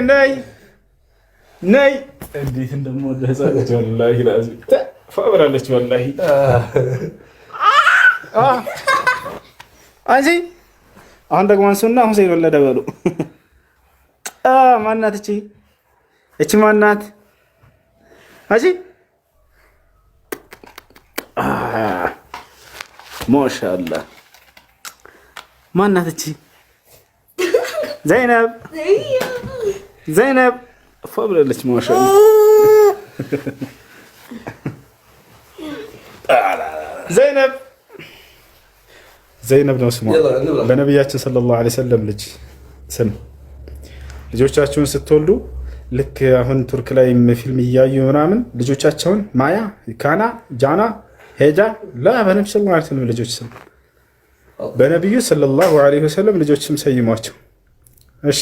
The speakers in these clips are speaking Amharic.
ነይ ነይ እንዴት እንደምወደ ህፃነች ወላሂ ላዚ ፈብራለች ወላሂ አንቺ አሁን ደግሞ አንሱና ሁሴን ወለደ በሉ። ማናት እቺ? እቺ ማናት? አንቺ ማሻአላህ ማናት እቺ? ዘይነብ ዘይነብ ፈብራለች ማሻአላህ ዘይነብ ዘይነብ ነው ስሟ። በነቢያችን ሰለላሁ ዐለይሂ ወሰለም ልጅ ስም ልጆቻችሁን ስትወልዱ ልክ አሁን ቱርክ ላይ ፊልም እያዩ ምናምን ልጆቻቸውን ማያ፣ ካና፣ ጃና፣ ሄጃ በነቢ ሰለላሁ ዐለይሂ ወሰለም ልጆች ስም በነቢዩ ሰለላሁ ዐለይሂ ወሰለም ልጆች ስም ሰይሟቸው። እሺ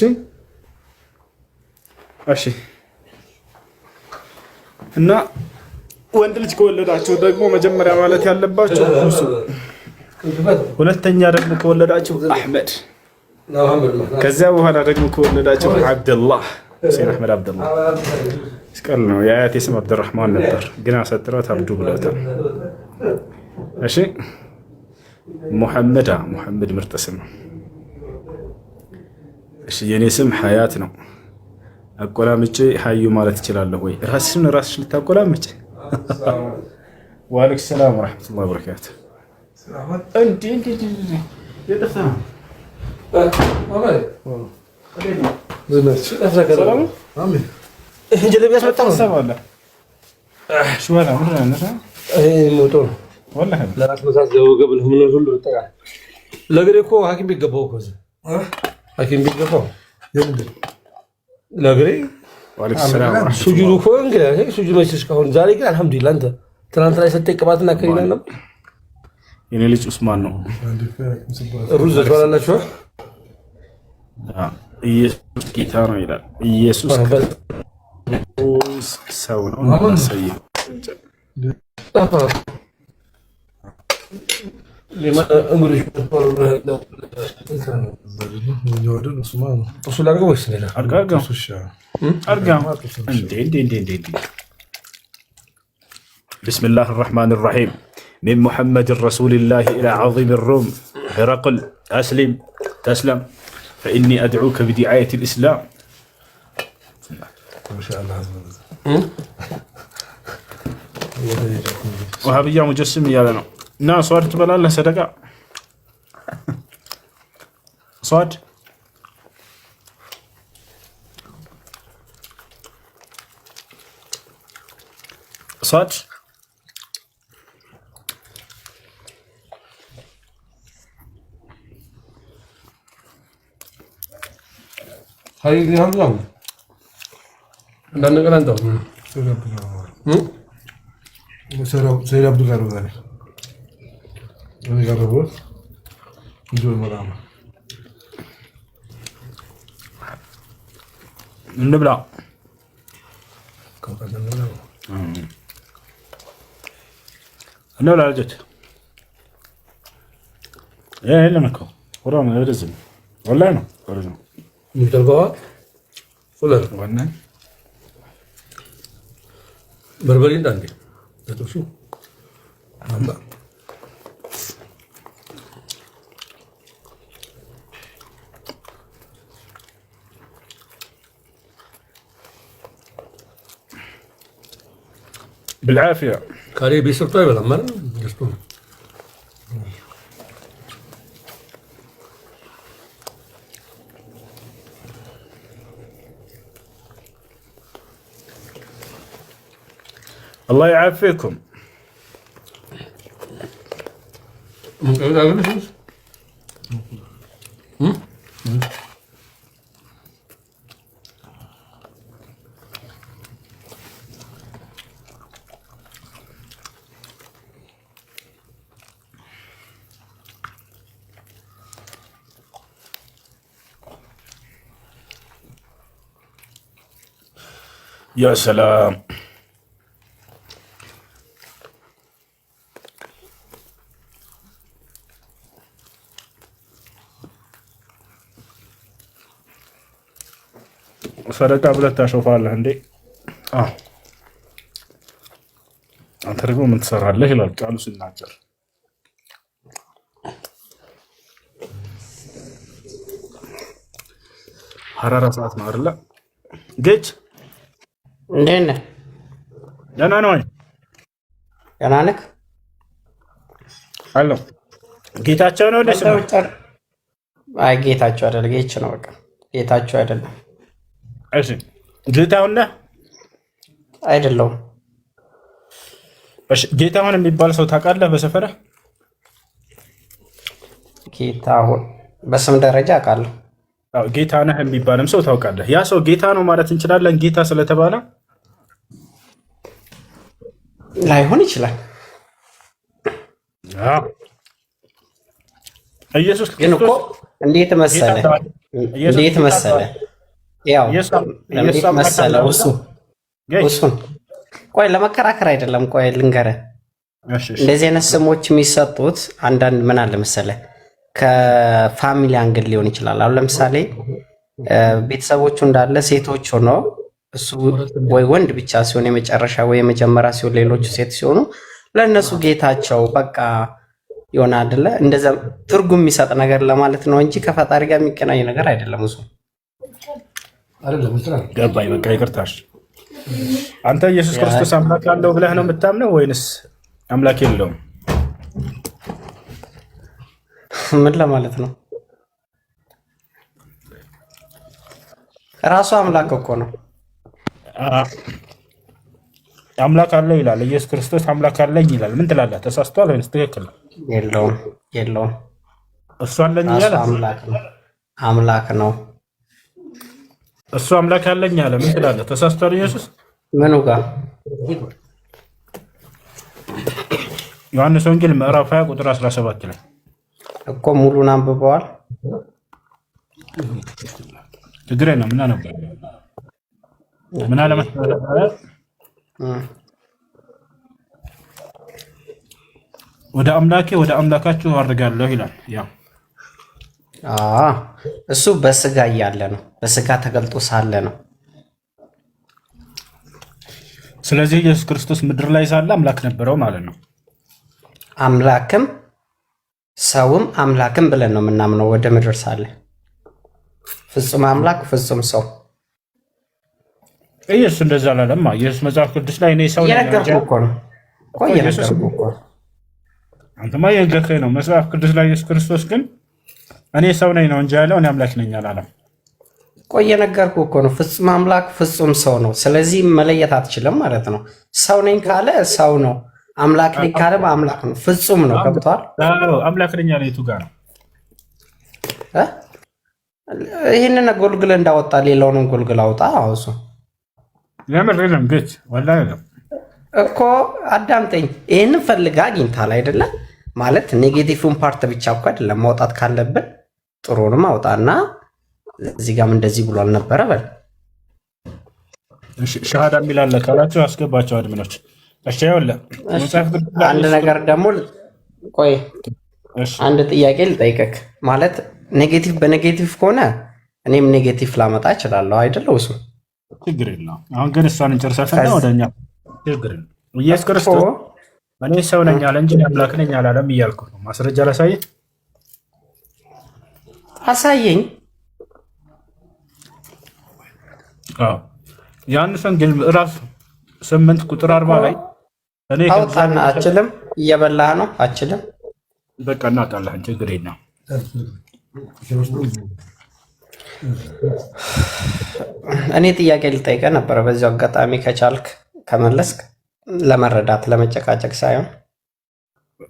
እሺ። እና ወንድ ልጅ ከወለዳችሁ ደግሞ መጀመሪያ ማለት ያለባችሁ ሁሱ፣ ሁለተኛ ደግሞ ከወለዳችሁ አህመድ፣ ከዚያ በኋላ ደግሞ ከወለዳችሁ አብደላህ፣ ሁሴን አህመድ አብደላህ ስቀል ነው። የአያቴ ስም አብዱራህማን ነበር ግን አሰጥራት አብዱ ብለውታል። እሺ ሙሐመድ ምርጥ ስም ነው። እሺ የኔ ስም ሀያት ነው። አቆላምጬ ሀዩ ማለት እችላለሁ ወይ? ራስሽን ልታቆላምጪ? ወአለይኩም ሰላም ወራህመቱላሂ ወበረካቱ። እንዴ የጠፋ ለእግሬ እኮ ሐኪም ቤት ገባሁ እኮ ሐኪም ቤት ገባሁ ለእግሬ ሱጁዱ እኮ እንግዲህ ሱጁድ መቼ እስካሁን ዛሬ ግን አልሐምዱሊላህ። አንተ ትናንት ላይ ሰጠኝ ቅባትና ከሪና ነበር። የኔ ልጅ ኡስማን ነው። ሩዝ ትበላላችሁ? ኢየሱስ ጌታ ነው ይላል። ኢየሱስ ሰው ነው። بسم الله الرحمن الرحيم من محمد رسول الله إلى عظيم الروم هرقل أسلم تسلم فإني أدعوك بدعاية الإسلام. ما شاء الله. وهابية مجسم يا لنا ناس صاد تبلا له صدقة صاد صاد هاي اللي هم لهم لأن كلام ده سيد عبد الغفور ده أنا جربه نجول مرامة نبلع كم كذا نبلع نبلع جت إيه إلا مكو ورانا يرزم ولا أنا ورزم متلقاه ولا وانا بربرين عندي ده شو الله بالعافية كاري بيصير طيب الأمر يسطون الله يعافيكم. يا سلام. ሰደቃ ብለህ ታሾፋለህ እንዴ? አንተ ደግሞ ምን ትሰራለህ ይላል ቃሉ ሲናገር። ሐራራ ሰዓት ነው አይደለ? ጌች እንዴት ነህ? ደህና ነው ወይ? ደህና ነህ? አሎ ጌታቸው ነው ደስ ነው? አይ ጌታቸው አይደለም፣ ጌች ነው በቃ። ጌታቸው አይደለም። እሺ ጌታውን ነህ? አይደለሁም። እሺ ጌታውን የሚባል ሰው ታውቃለህ በሰፈርህ? ጌታሁን በስም ደረጃ አውቃለሁ። አዎ ጌታ ነህ የሚባልም ሰው ታውቃለህ? ያ ሰው ጌታ ነው ማለት እንችላለን ጌታ ስለተባለ? ላይሆን ይችላል። አዎ ኢየሱስ ግን እኮ እንዴት መሰለ ያው እንዴት መሰለ እሱን ቆይ ለመከራከር አይደለም። ቆይ ልንገርህ፣ እንደዚህ አይነት ስሞች የሚሰጡት አንዳንድ ምን አለ መሰለ ከፋሚሊ አንግል ሊሆን ይችላል። አሁን ለምሳሌ ቤተሰቦቹ እንዳለ ሴቶች ሆኖ እሱ ወይ ወንድ ብቻ ሲሆን የመጨረሻ ወይ የመጀመሪያ ሲሆን ሌሎቹ ሴት ሲሆኑ ለእነሱ ጌታቸው በቃ ይሆን አይደለ? እንደዛ ትርጉም የሚሰጥ ነገር ለማለት ነው እንጂ ከፈጣሪ ጋር የሚገናኝ ነገር አይደለም። እሱ ገባኝ። በቃ ይቅርታሽ። አንተ ኢየሱስ ክርስቶስ አምላክ አለው ብለህ ነው የምታምነው ወይንስ አምላክ የለውም? ምን ለማለት ነው? ራሱ አምላክ እኮ ነው። አምላክ አለ ይላል ኢየሱስ ክርስቶስ። አምላክ አለኝ ይላል። ምን ትላለህ? ተሳስቷል ወይንስ ትክክል ነው? የለውም። እሱ አለኝ ይላል። አምላክ ነው። እሱ አምላክ አለኝ አለ። ምን ትላለህ? ተሳስቷል ኢየሱስ? ምኑ ጋር? ዮሐንስ ወንጌል ምዕራፍ 20 ቁጥር 17 ላይ እኮ ሙሉን አንብበዋል። ችግር የለም። ምን ነበር? ምን አለ መሰለህ? ወደ አምላኬ ወደ አምላካችሁ አድርጋለሁ ይላል። ያ እሱ በስጋ እያለ ነው፣ በስጋ ተገልጦ ሳለ ነው። ስለዚህ ኢየሱስ ክርስቶስ ምድር ላይ ሳለ አምላክ ነበረው ማለት ነው። አምላክም ሰውም አምላክም ብለን ነው የምናምነው። ወደ ምድር ሳለ ፍጹም አምላክ ፍጹም ሰው። ኢየሱስ እንደዛ አላለማ። ኢየሱስ መጽሐፍ ቅዱስ ላይ እኔ ሰው ነኝ የነገርኩህ እኮ ነው። ቆይ የነገርኩህ እኮ አንተማ የነገርከኝ ነው። መጽሐፍ ቅዱስ ላይ ኢየሱስ ክርስቶስ ግን እኔ ሰው ነኝ ነው እንጂ ያለው እኔ አምላክ ነኝ አላለም። ቆይ የነገርኩህ እኮ ነው። ፍጹም አምላክ ፍጹም ሰው ነው። ስለዚህ መለየት አትችልም ማለት ነው። ሰው ነኝ ካለ ሰው ነው፣ አምላክ ነኝ ካለ አምላክ ነው። ፍጹም ነው። ገብቶሃል? አምላክ ነኝ ያለ የቱ ጋር ነው? ይህንን ጎልግል እንዳወጣ ሌላውንም ጎልግል አውጣ። እሱ ለምን የለም ግጭ ወላሂ የለም እኮ አዳምጠኝ። ይህንን ፈልጋ አግኝታል አይደለም ማለት ኔጌቲቭን ፓርት ብቻ እኮ አይደለም ማውጣት ካለብን ጥሩንም አውጣና እዚህ ጋርም እንደዚህ ብሎ አልነበረ በል። ሸሃዳ የሚላለ ካላችሁ አስገባቸው አድሚኖች። እሺ ይኸውልህ አንድ ነገር ደግሞ ቆይ አንድ ጥያቄ ልጠይቅህ። ማለት ኔጌቲቭ በኔጌቲቭ ከሆነ እኔም ኔጌቲቭ ላመጣ እችላለሁ አይደለው? እሱ ችግር የለውም። አሁን ግን እሷን እንጨርሳትና ወደኛ ችግር የለም። ኢየሱስ ክርስቶስ እኔ ሰው ነኝ አለ እንጂ አምላክ ነኝ አላለም እያልኩ ነው። ማስረጃ ላሳየህ? አሳየኝ። ዮሐንስ ወንጌል ምዕራፍ 8 ቁጥር 40 ላይ እኔ አውጣና አችልም እየበላህ ነው አችልም። በቃ እናውጣለን፣ ችግር የለም። እኔ ጥያቄ ልጠይቀህ ነበረ በዚሁ አጋጣሚ ከቻልክ ከመለስክ ለመረዳት ለመጨቃጨቅ ሳይሆን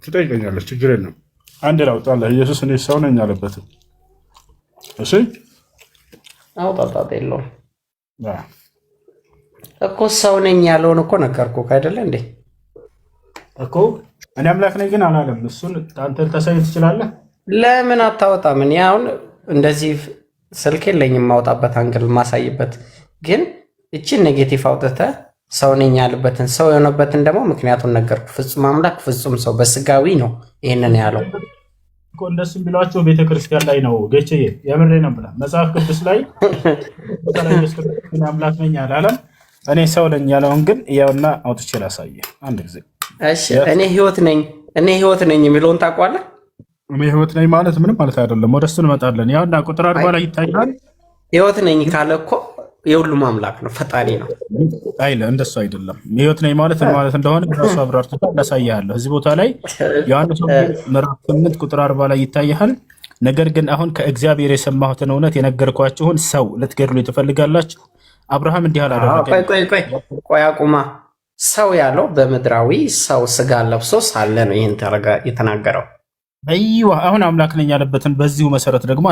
ትጠይቀኛለህ። ችግር የለም። አንድ ላውጣለህ። ኢየሱስ እኔ ሰው ነኝ አለበት። እሺ አውጣጣት የለውም እኮ ሰው ነኝ ያለውን እኮ ነገርኩህ አይደለ እንዴ? እኮ እኔ አምላክ ነኝ ግን አላለም። እሱን አንተ ታሳይ ትችላለህ። ለምን አታወጣም? እኔ አሁን እንደዚህ ስልክ የለኝም ማውጣበት አንግል ማሳይበት፣ ግን እቺን ኔጌቲቭ አውጥተህ ሰው ነኝ ያለበትን ሰው የሆነበትን ደግሞ ምክንያቱን ነገርኩ። ፍጹም አምላክ ፍጹም ሰው በስጋዊ ነው ይሄንን ያለው። እኮ እንደሱም ቢሏቸው ቤተክርስቲያን ላይ ነው ገቼ የምሬ ነው ብላ መጽሐፍ ቅዱስ ላይ ኢየሱስ ክርስቶስ አምላክ ነኝ አላለም። እኔ ሰው ነኝ ያለውን ግን ያውና አውጥቼ ላሳየህ አንድ ጊዜ። እሺ እኔ ህይወት ነኝ የሚለውን ታውቀዋለህ? እኔ ህይወት ነኝ ማለት ምንም ማለት አይደለም። ወደሱ እንመጣለን። ያውና ቁጥር 40 ላይ ይታያል። ህይወት ነኝ ካለ እኮ የሁሉም አምላክ ነው፣ ፈጣሪ ነው አይለ። እንደሱ አይደለም። ህይወት ነኝ ማለት ማለት እንደሆነ ራሱ አብራርቶ ያሳያለሁ። እዚህ ቦታ ላይ ዮሐንስ ምዕራፍ 8 ቁጥር 40 ላይ ይታያል። ነገር ግን አሁን ከእግዚአብሔር የሰማሁትን እውነት የነገርኳችሁን ሰው ልትገድሉ ትፈልጋላችሁ። አብርሃም እንዲህ አላደረገም። ቆይ አቁማ። ሰው ያለው በምድራዊ ሰው ስጋ ለብሶ ሳለ ነው ይህን የተናገረው። አይዋ አሁን አምላክ ነኝ ያለበትን በዚሁ መሰረት ደግሞ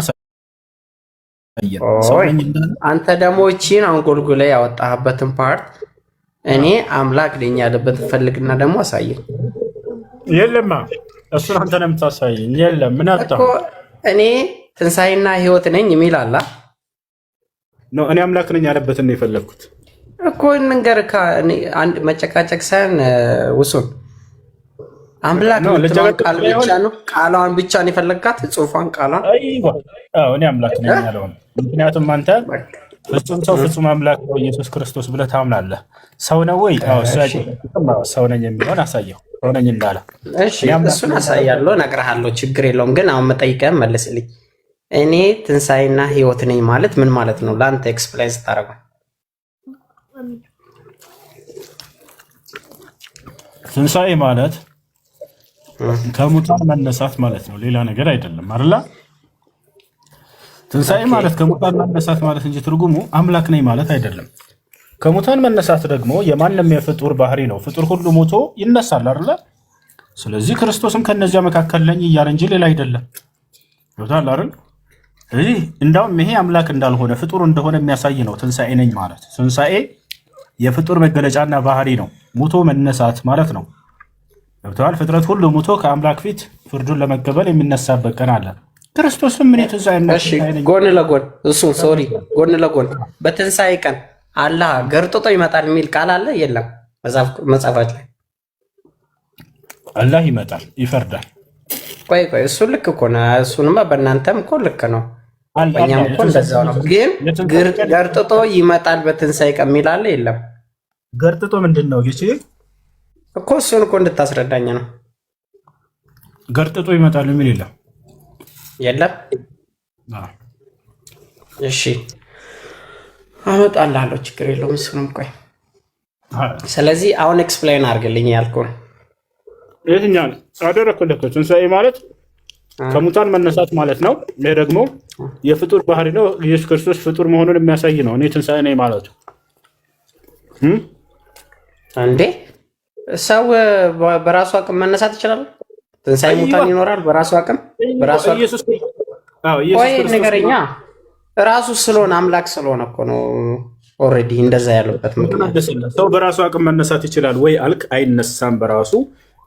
አንተ ደግሞ እቺን አንጎልጉላ ያወጣህበትን ፓርት እኔ አምላክ ነኝ ያለበትን ፈልግና ደግሞ አሳየኝ። የለማ እሱን አንተ ነው የምታሳየኝ። የለም ምን አጣ እኮ እኔ ትንሣኤና ህይወት ነኝ የሚል አላ ነው። እኔ አምላክ ነኝ ያለበትን ነው የፈለግኩት እኮ እንንገርካ። አንድ መጨቃጨቅ ሳይሆን ውሱን አምላክ ነው ቃል ብቻ ነው። ቃሏን ብቻ ነው የፈለግካት፣ ጽሑፏን ቃሏን። እኔ አምላክ ነኝ ያለውን ምክንያቱም አንተ ፍጹም ሰው ፍጹም አምላክ ነው ኢየሱስ ክርስቶስ ብለህ ታምናለህ። ሰው ነው ወይ? ሰው ነኝ የሚለውን አሳየው። ሰው ነኝ እንዳለ እሺ፣ እሱን አሳያለሁ፣ እነግርሃለሁ። ችግር የለውም። ግን አሁን መጠይቀህ መልስልኝ። እኔ ትንሣኤና ህይወት ነኝ ማለት ምን ማለት ነው? ለአንተ ኤክስፕላይን ስታደርገው ትንሣኤ ማለት ከሙታን መነሳት ማለት ነው። ሌላ ነገር አይደለም አይደል? ትንሣኤ ማለት ከሙታን መነሳት ማለት እንጂ ትርጉሙ አምላክ ነኝ ማለት አይደለም። ከሙታን መነሳት ደግሞ የማንም የፍጡር ባህሪ ነው። ፍጡር ሁሉ ሞቶ ይነሳል አይደል? ስለዚህ ክርስቶስም ከነዚያ መካከል ነኝ እያለ እንጂ ሌላ አይደለም። ይወጣል አይደል? ስለዚህ እንዳውም ይሄ አምላክ እንዳልሆነ ፍጡር እንደሆነ የሚያሳይ ነው ትንሣኤ ነኝ ማለት። ትንሣኤ የፍጡር መገለጫና ባህሪ ነው። ሙቶ መነሳት ማለት ነው። ገብተዋል። ፍጥረት ሁሉ ሙቶ ከአምላክ ፊት ፍርዱን ለመቀበል የሚነሳበት ቀን አለ። ክርስቶስም ምን ትንሣኤ ጎን ለጎን ጎን ለጎን በትንሣኤ ቀን አላህ ገርጥጦ ይመጣል የሚል ቃል አለ የለም? መጽሐፋችን ላይ አላህ ይመጣል ይፈርዳል። ቆይ እሱ ልክ እኮ ነው። እሱንማ በእናንተም እኮ ልክ ነው፣ በእኛም እኮ እንደዛው ነው። ግን ገርጥጦ ይመጣል በትንሣኤ ቀን የሚል አለ የለም? ገርጥጦ ምንድን ነው ጌቼ? እኮ እሱን እኮ እንድታስረዳኝ ነው። ገርጥጦ ይመጣል የሚል የለም? እሺ አመጣልሃለሁ፣ ችግር የለውም። እሱንም ቆይ። ስለዚህ አሁን ኤክስፕሌን አድርግልኝ ያልኩህ የትኛው አደረኩልህ? ትንሣኤ ማለት ከሙታን መነሳት ማለት ነው። ይሄ ደግሞ የፍጡር ባህሪ ነው። ኢየሱስ ክርስቶስ ፍጡር መሆኑን የሚያሳይ ነው። እኔ ትንሣኤ ነኝ ማለቱ እንዴ ሰው በራሱ አቅም መነሳት ይችላል? ትንሣኤ ሙታን ይኖራል በራሱ አቅም? በራሱ ኢየሱስ ነገረኛ ራሱ ስለሆነ አምላክ ስለሆነ እኮ ነው። ኦልሬዲ እንደዛ ያለበት ምክንያት ሰው በራሱ አቅም መነሳት ይችላል ወይ አልክ? አይነሳም በራሱ።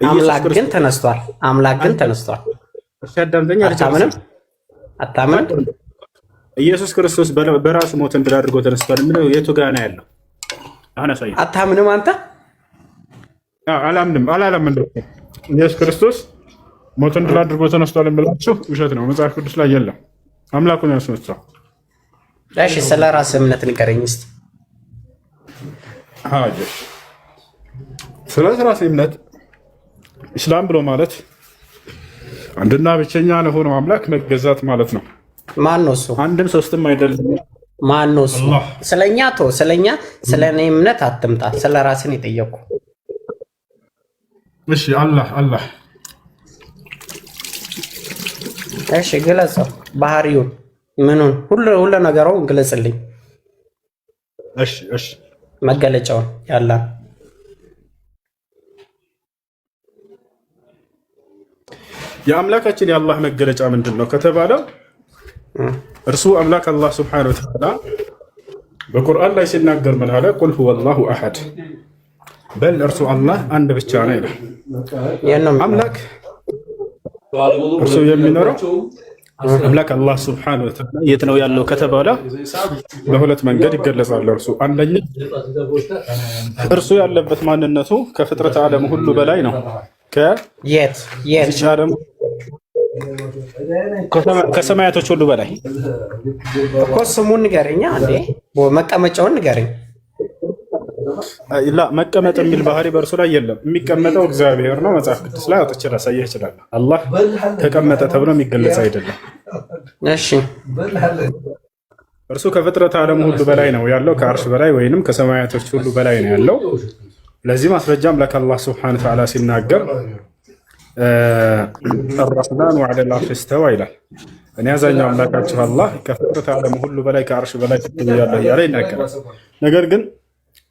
አምላክ ግን ተነስቷል። አታምንም? ኢየሱስ ክርስቶስ በራሱ ሞትን ድል አድርጎ ተነስቷል የሚለው የቱ ጋር ነው ያለው? አሁን አሳየኝ። አታምንም አንተ? አላምንም። ኢየሱስ ክርስቶስ ሞትን ድል አድርጎ ተነስቷል የሚላችሁ ውሸት ነው። መጽሐፍ ቅዱስ ላይ የለም። አምላኩን ያስነሳው። እሺ ስለ ራስህ እምነት ንገረኝ እስኪ። ስለ ራስህ እምነት ኢስላም ብሎ ማለት አንድና ብቸኛ ለሆነው አምላክ መገዛት ማለት ነው። ማን ነው እሱ? አንድም ሶስትም አይደለም። ማን ነው እሱ? ስለኛ ስለ እኔ እምነት አትምጣ። ስለ ራስህ ነው የጠየኩህ። እሺ አላህ እሺ ግለጸው። ባህሪውን ምኑን ሁሉ ነገሩን ግለጽልኝ። እሺ መገለጫውን ያላ የአምላካችን የአላህ መገለጫ ምንድን ነው ከተባለ እርሱ አምላክ አላህ ሱብሓነሁ ወተዓላ በቁርአን ላይ ሲናገር ምን አለ? ቁል ሁወ አላሁ አሐድ በል እርሱ አላህ አንድ ብቻ ነው ይላል። አምላክ እርሱ የሚኖረው አምላክ አላህ ሱብሓነሁ ወተዓላ የት ነው ያለው ከተባለ በሁለት መንገድ ይገለጻል። እርሱ አንደኛ እርሱ ያለበት ማንነቱ ከፍጥረት ዓለም ሁሉ በላይ ነው። ከሰማያቶች ሁሉ በላይ እኮ ስሙን ንገረኛ እንዴ መቀመጫውን ንገረኝ። ላ መቀመጥ የሚል ባህሪ በእርሱ ላይ የለም። የሚቀመጠው እግዚአብሔር ነው። መጽሐፍ ቅዱስ ላይ አውጥቼ ላሳየህ እችላለሁ። አላህ ተቀመጠ ተብሎ የሚገለጽ አይደለም። እሺ እርሱ ከፍጥረት ዓለም ሁሉ በላይ ነው ያለው፣ ከአርሽ በላይ ወይንም ከሰማያቶች ሁሉ በላይ ነው ያለው። ለዚህ ማስረጃም ለከአላህ ስብሐነ ወተዓላ ሲናገር አርረሕማኑ ዐለል ዐርሽ እስተዋ ይላል። እኔ አዛኛው አምላካችሁ አላህ ከፍጥረት ዓለም ሁሉ በላይ ከአርሽ በላይ ትገኛለህ እያለ ይናገራል። ነገር ግን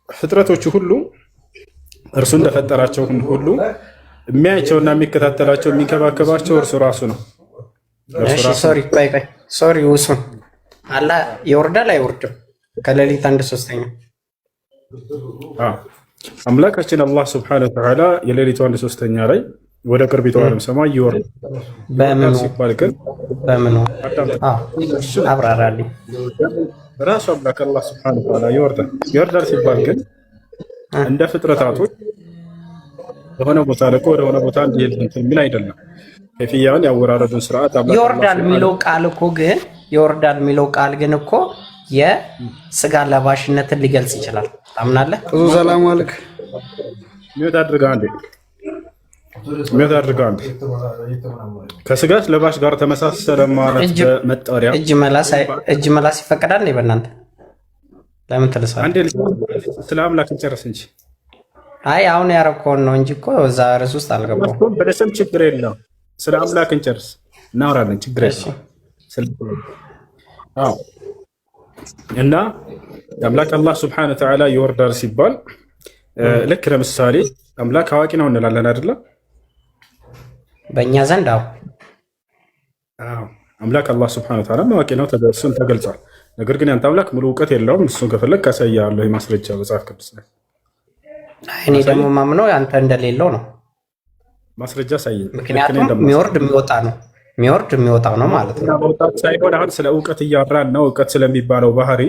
ፍጥረቶቹ ሁሉ እርሱ እንደፈጠራቸው ሁሉ የሚያያቸውና የሚከታተላቸው የሚንከባከባቸው እርሱ ራሱ ነው። ሶሪ ውሱን አላህ ይወርዳል አይወርድም? ከሌሊት 1/3 አምላካችን አላህ ስብሐነሁ ወተዓላ የሌሊቱ 1/3 ላይ ወደ ቅርቢቱ ዓለም ሰማይ ይወርዳል። በምን ሲባል ግን በምን አብራራልኝ። ራሱ አምላክ አላህ ስብሐነሁ ወተዓላ ይወርዳል ሲባል ግን እንደ ፍጥረታቶች የሆነ ቦታ ለቆ ወደ ሆነ ቦታ እንዲሄድ የሚል አይደለም። ከፊያውን ያወራረዱን ስርዓት ይወርዳል የሚለው ቃል ግን እኮ የስጋ ለባሽነትን ሊገልጽ ይችላል። ታምናለህ? ሰላም አለክ ሚወት አድርጋ አንዴ ከስጋት ለባሽ ጋር ተመሳሰለ ማለት መጣሪያ እጅ መላስ ይፈቀዳል እንዴ? በእናንተ ለምን ትልሳ አንዴ ስለ አምላክ እንጨርስ እንጂ። አይ አሁን ያረከውን ነው እንጂ እኮ እዛ ርዕስ ውስጥ አልገባሁም። በደስም ችግር የለውም። ስለ አምላክ እንጨርስ፣ እናወራለን። ችግር የለውም። አዎ እና አምላክ አላህ ሱብሓነሁ ወተዓላ ይወርዳል ሲባል ልክ ለምሳሌ አምላክ አዋቂ ነው እንላለን አይደለ? በእኛ ዘንድ አዎ አምላክ አላህ ሱብሓነሁ ወተዓላ አዋቂ ነው እሱን ተገልጿል። ነገር ግን ያንተ አምላክ ሙሉ እውቀት የለውም። እሱን ከፈለግ ካሳያለሁ ማስረጃ መጽሐፍ ቅዱስ ላይ። እኔ ደግሞ ማምነው ያንተ እንደሌለው ነው። ማስረጃ ሳይኝ። ምክንያቱም የሚወርድ የሚወጣው ነው ማለት ነው። ሳይሆን አሁን ስለ እውቀት እያወራን ነው። እውቀት ስለሚባለው ባህሪ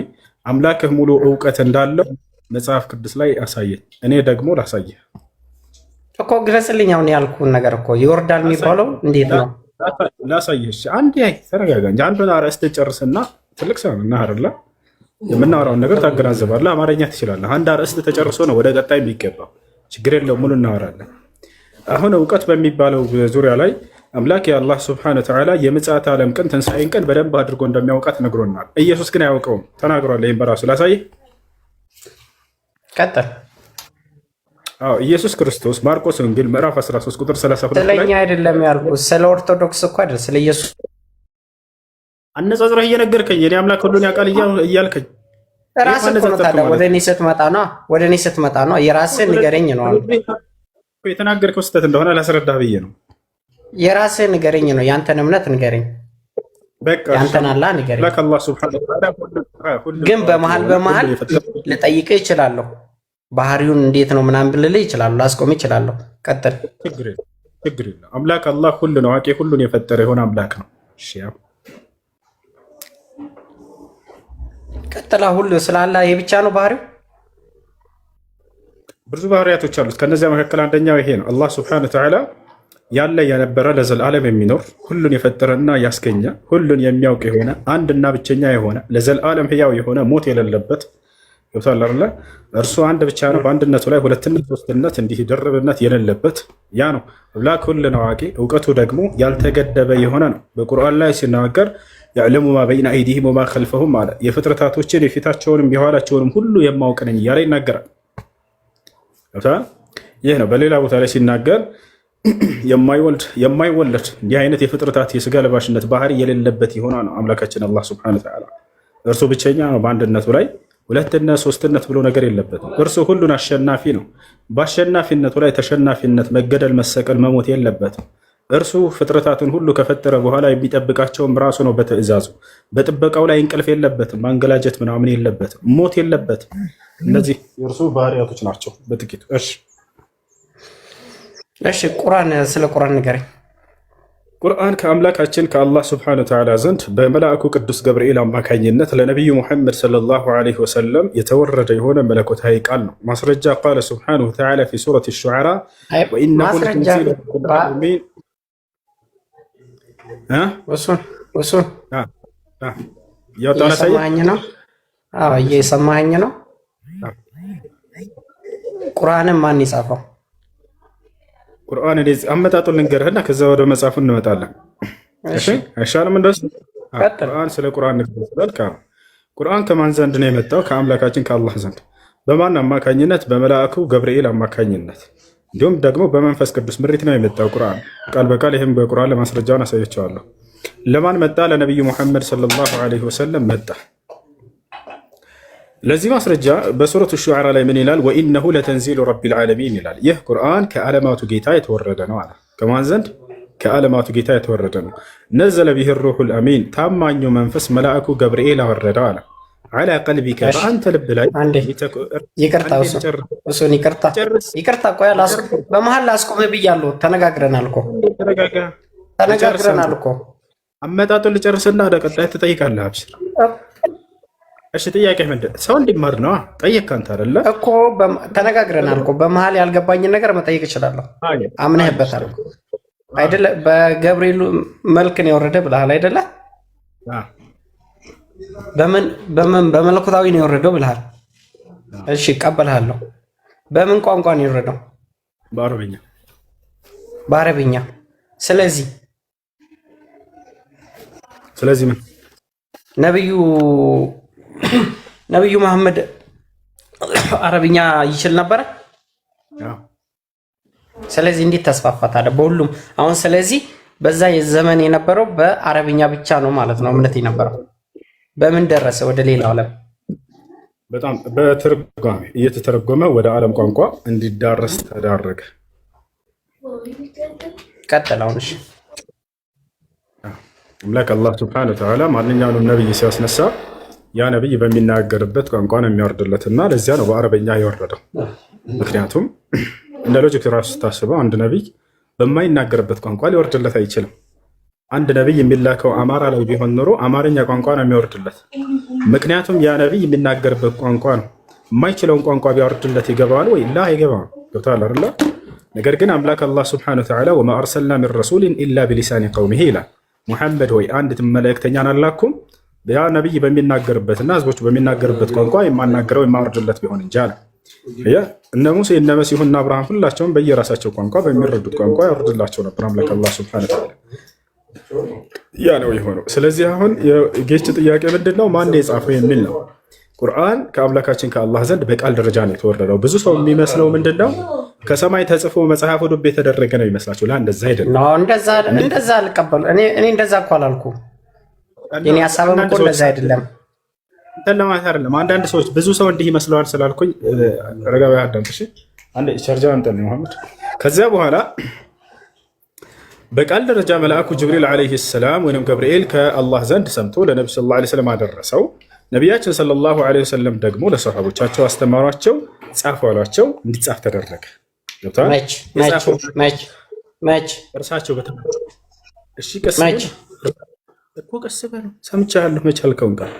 አምላክህ ሙሉ እውቀት እንዳለው መጽሐፍ ቅዱስ ላይ አሳየኝ። እኔ ደግሞ ላሳየህ እኮ ግለጽልኝ። አሁን ያልኩህን ነገር እኮ ይወርዳል የሚባለው እንዴት ነው? ላሳየህ። አንዴ ተረጋጋ እንጂ አንዱን አርዕስት ጨርስና ትልቅ ሰው ነህ አይደለ? የምናወራውን ነገር ታገናዘባለህ። አማርኛ ትችላለህ። አንድ አርዕስት ተጨርሶ ነው ወደ ቀጣይ የሚገባው። ችግር የለውም፣ ሙሉ እናወራለን። አሁን እውቀት በሚባለው ዙሪያ ላይ አምላክ የአላህ ስብሐነ ወተዓላ የምጽአት ዓለም ቀን ትንሣኤን ቀን በደንብ አድርጎ እንደሚያውቃት ነግሮናል። ኢየሱስ ግን አያውቀውም፣ ተናግሯል። ይህም በራሱ ላሳይህ። ቀጥል። ኢየሱስ ክርስቶስ ማርቆስ ወንጌል ምዕራፍ 13 ቁጥር 32 ላይ ስለኛ አይደለም ያልኩት፣ ስለ ኦርቶዶክስ እኮ አይደል፣ ስለ ኢየሱስ አነጻጽረህ እየነገርከኝ የኔ አምላክ ሁሉን ያውቃል እያልከኝ ራስህ እኮ ነው። ታዲያ ወደ እኔ ስትመጣ ነው የራስህን ንገረኝ ነው የተናገርከው። ስህተት እንደሆነ ላስረዳህ ብዬ ነው። የራስህን ንገረኝ ነው። ያንተን እምነት ንገረኝ፣ ያንተን አላህ ንገረኝ። ግን በመሀል ልጠይቅህ እችላለሁ። ባህሪውን እንዴት ነው ምናምን ብልልህ እችላለሁ፣ ላስቆም እችላለሁ። ቀጥል። ችግር የለም። አምላክ አላህ ሁሉን አዋቂ ሁሉን የፈጠረ የሆነ አምላክ ነው። እሺ ቀጥላ። ሁሉ ስላላ ይሄ ብቻ ነው ባህሪው? ብዙ ባህሪያቶች አሉት። ከነዚያ መካከል አንደኛው ይሄ ነው። አላህ ስብሐነሁ ወተዓላ ያለ የነበረ ለዘላለም የሚኖር ሁሉን የፈጠረና ያስገኘ ሁሉን የሚያውቅ የሆነ አንድና ብቸኛ የሆነ ለዘላለም ሕያው የሆነ ሞት የሌለበት ገብቷል አይደለ? እርሱ አንድ ብቻ ነው። በአንድነቱ ላይ ሁለትነት፣ ሶስትነት እንዲህ ድርብነት የሌለበት ያ ነው አምላክ ሁሉን አዋቂ። እውቀቱ ደግሞ ያልተገደበ የሆነ ነው። በቁርአን ላይ ሲናገር ያዕለሙ ማ በይነ አይዲሂም ወማ ኸልፈሁም አለ። የፍጥረታቶችን የፊታቸውንም የኋላቸውንም ሁሉ የማውቅ ነኝ እያለ ይናገራል። ይህ ነው። በሌላ ቦታ ላይ ሲናገር የማይወለድ እንዲህ አይነት የፍጥረታት የስጋ ለባሽነት ባህሪ የሌለበት የሆነ ነው አምላካችን አላህ ሱብሓነሁ ወተዓላ። እርሱ ብቸኛ ነው። በአንድነቱ ላይ ሁለትነት ሶስትነት ብሎ ነገር የለበትም። እርሱ ሁሉን አሸናፊ ነው። በአሸናፊነቱ ላይ ተሸናፊነት፣ መገደል፣ መሰቀል፣ መሞት የለበትም። እርሱ ፍጥረታትን ሁሉ ከፈጠረ በኋላ የሚጠብቃቸውም ራሱ ነው በትዕዛዙ። በጥበቃው ላይ እንቅልፍ የለበትም፣ ማንገላጀት ምናምን የለበትም፣ ሞት የለበትም። እነዚህ የእርሱ ባህሪያቶች ናቸው በጥቂቱ። እሺ ቁርአን፣ ስለ ቁርአን ንገረኝ። ቁርአን ከአምላካችን ከአላህ ስብሐነሁ ወተዓላ ዘንድ በመልአኩ ቅዱስ ገብርኤል አማካኝነት ለነቢዩ ሙሐመድ ሰለላሁ ዐለይሂ ወሰለም የተወረደ የሆነ መለኮታዊ ቃል ነው። ማስረጃ ቃለ ስብሐነሁ ወተዓላ ፊ ሱረት ሹዓራ ወኢነሁ ለተንዚሉ እሱን እየሰማኸኝ ነው? አዎ እየሰማኸኝ ነው። ቁርአንን ማን የጻፈው? ቁርአን አመጣጡን ልንገርህና ከዛ ወደ መጽሐፉ እንመጣለን። እሺ አይሻልም? እንደሱ ቁርአን ስለ ቁርአን ንገር። ቁርአን ከማን ዘንድ ነው የመጣው? ከአምላካችን ከአላህ ዘንድ። በማን አማካኝነት? በመልአኩ ገብርኤል አማካኝነት፣ እንዲሁም ደግሞ በመንፈስ ቅዱስ ምሪት ነው የመጣው ቁርአን ቃል በቃል። ይህም በቁርአን ለማስረጃውን አሳየቸዋለሁ። ለማን መጣ? ለነቢዩ ሙሐመድ ሰለላሁ ዐለይሂ ወሰለም መጣ። ለዚህ ማስረጃ በሱረቱ ሹዓራ ላይ ምን ይላል? ወኢነሁ ለተንዚሉ ረቢል ዓለሚን ይላል። ይህ ቁርአን ከዓለማቱ ጌታ የተወረደ ነው አለ። ከማን ዘንድ? ከዓለማቱ ጌታ የተወረደ ነው። ነዘለ ቢሂ ሩሑል አሚን፣ ታማኙ መንፈስ መልአኩ ገብርኤል አወረደው አለ። ዐላ ቀልቢከ፣ በአንተ ልብ ላይ። ይቅርታ፣ ቆይ በመሀል ላስቆምህ ብያለሁ። ተነጋግረናል እኮ አመጣጡን ልጨርስና ወደ ቀጣይ ትጠይቃለህ። አብሽር። እሺ ጥያቄ ምንድን ነው? ሰው እንዲማር ነው። ጠየቅክ አንተ አይደለ እኮ። ተነጋግረናል እኮ። በመሀል ያልገባኝን ነገር መጠየቅ እችላለሁ። አምነህበታል አይደለ? በገብርኤሉ መልክ ነው የወረደ ብለሃል አይደለ? በመለኮታዊ ነው የወረደው ብለሃል። እሺ እቀበልሃለሁ። በምን ቋንቋ ነው የወረደው? በአረብኛ። ስለዚህ ምን ነቢዩ መሐመድ አረብኛ ይችል ነበረ? ስለዚህ እንዴት ተስፋፋ ታዲያ በሁሉም? አሁን ስለዚህ በዛ የዘመን የነበረው በአረብኛ ብቻ ነው ማለት ነው እምነት የነበረው። በምን ደረሰ ወደ ሌላው ዓለም? በጣም በትርጓሜ እየተተረጎመ ወደ ዓለም ቋንቋ እንዲዳረስ ተዳረገ። ቀጥል አሁን። እሺ አምላክ አላህ ሱብሓነሁ ወተዓላ ማንኛውንም ነብይ ሲያስነሳ ያ ነብይ በሚናገርበት ቋንቋ ነው የሚያወርድለትና ለዚያ ነው በአረበኛ የወረደው። ምክንያቱም እንደ ሎጂክ ራሱ ስታስበው አንድ ነብይ በማይናገርበት ቋንቋ ሊወርድለት አይችልም። አንድ ነብይ የሚላከው አማራ ላይ ቢሆን ኖሮ አማርኛ ቋንቋ ነው የሚወርድለት። ምክንያቱም ያ ነብይ የሚናገርበት ቋንቋ ነው። የማይችለውን ቋንቋ ቢያወርድለት ይገባዋል ወይ? ላ አይገባም። ገብቶሃል አይደል? ነገር ግን አምላክ አላህ ሱብሓነሁ ወተዓላ ወማ አርሰልና ሚን ረሱሊን ኢላ ቢሊሳኒ ቀውሚሂ ይላል። ሙሐመድ ሆይ አንድ መልእክተኛን አላኩም ያ ነብይ በሚናገርበትና ህዝቦቹ በሚናገርበት ቋንቋ የማናገረው የማወርድለት ቢሆን እንጂ አለ። እነ ሙሴ እነ መሲሁ እና አብርሃም ሁላቸውም በየራሳቸው ቋንቋ በሚረዱት ቋንቋ ያወርድላቸው ነበር አምላክ አላህ ሱብሓነሁ ወተዓላ። ያ ነው የሆነው። ስለዚህ አሁን የጌች ጥያቄ ምንድን ነው? ማን የጻፈው የሚል ነው። ቁርአን ከአምላካችን ከአላህ ዘንድ በቃል ደረጃ ነው የተወረደው። ብዙ ሰው የሚመስለው ምንድን ነው? ከሰማይ ተጽፎ መጽሐፍ ዱብ የተደረገ ነው ይመስላችሁ። እንደዛ አይደለም። እንደዛ አልቀበሉ። እኔ እንደዛ እኮ አላልኩም። የኔ ሀሳብም እኮ እንደዛ አይደለም። እንትን ለማለት አይደለም። አንዳንድ ሰዎች ብዙ ሰው እንዲህ ይመስለዋል ስላልኩኝ ረጋቢ አዳምጥ። እሺ አንዴ ቻርጃ አንተን መሐመድ። ከዚያ በኋላ በቃል ደረጃ መልአኩ ጅብሪል ዓለይሂ ሰላም ወይም ገብርኤል ከአላህ ዘንድ ሰምቶ ለነብዩ ሰለላሁ ዐለይሂ ወሰለም አደረሰው። ነቢያችን ሰለላሁ ዐለይሂ ወሰለም ደግሞ ለሰሃቦቻቸው አስተማሯቸው፣ ጻፉ አሏቸው። እንዲጻፍ ተደረገ። መች እርሳቸው እሺ ቀስ በሉ ሰምቻለሁ። መች አልከውን ቃል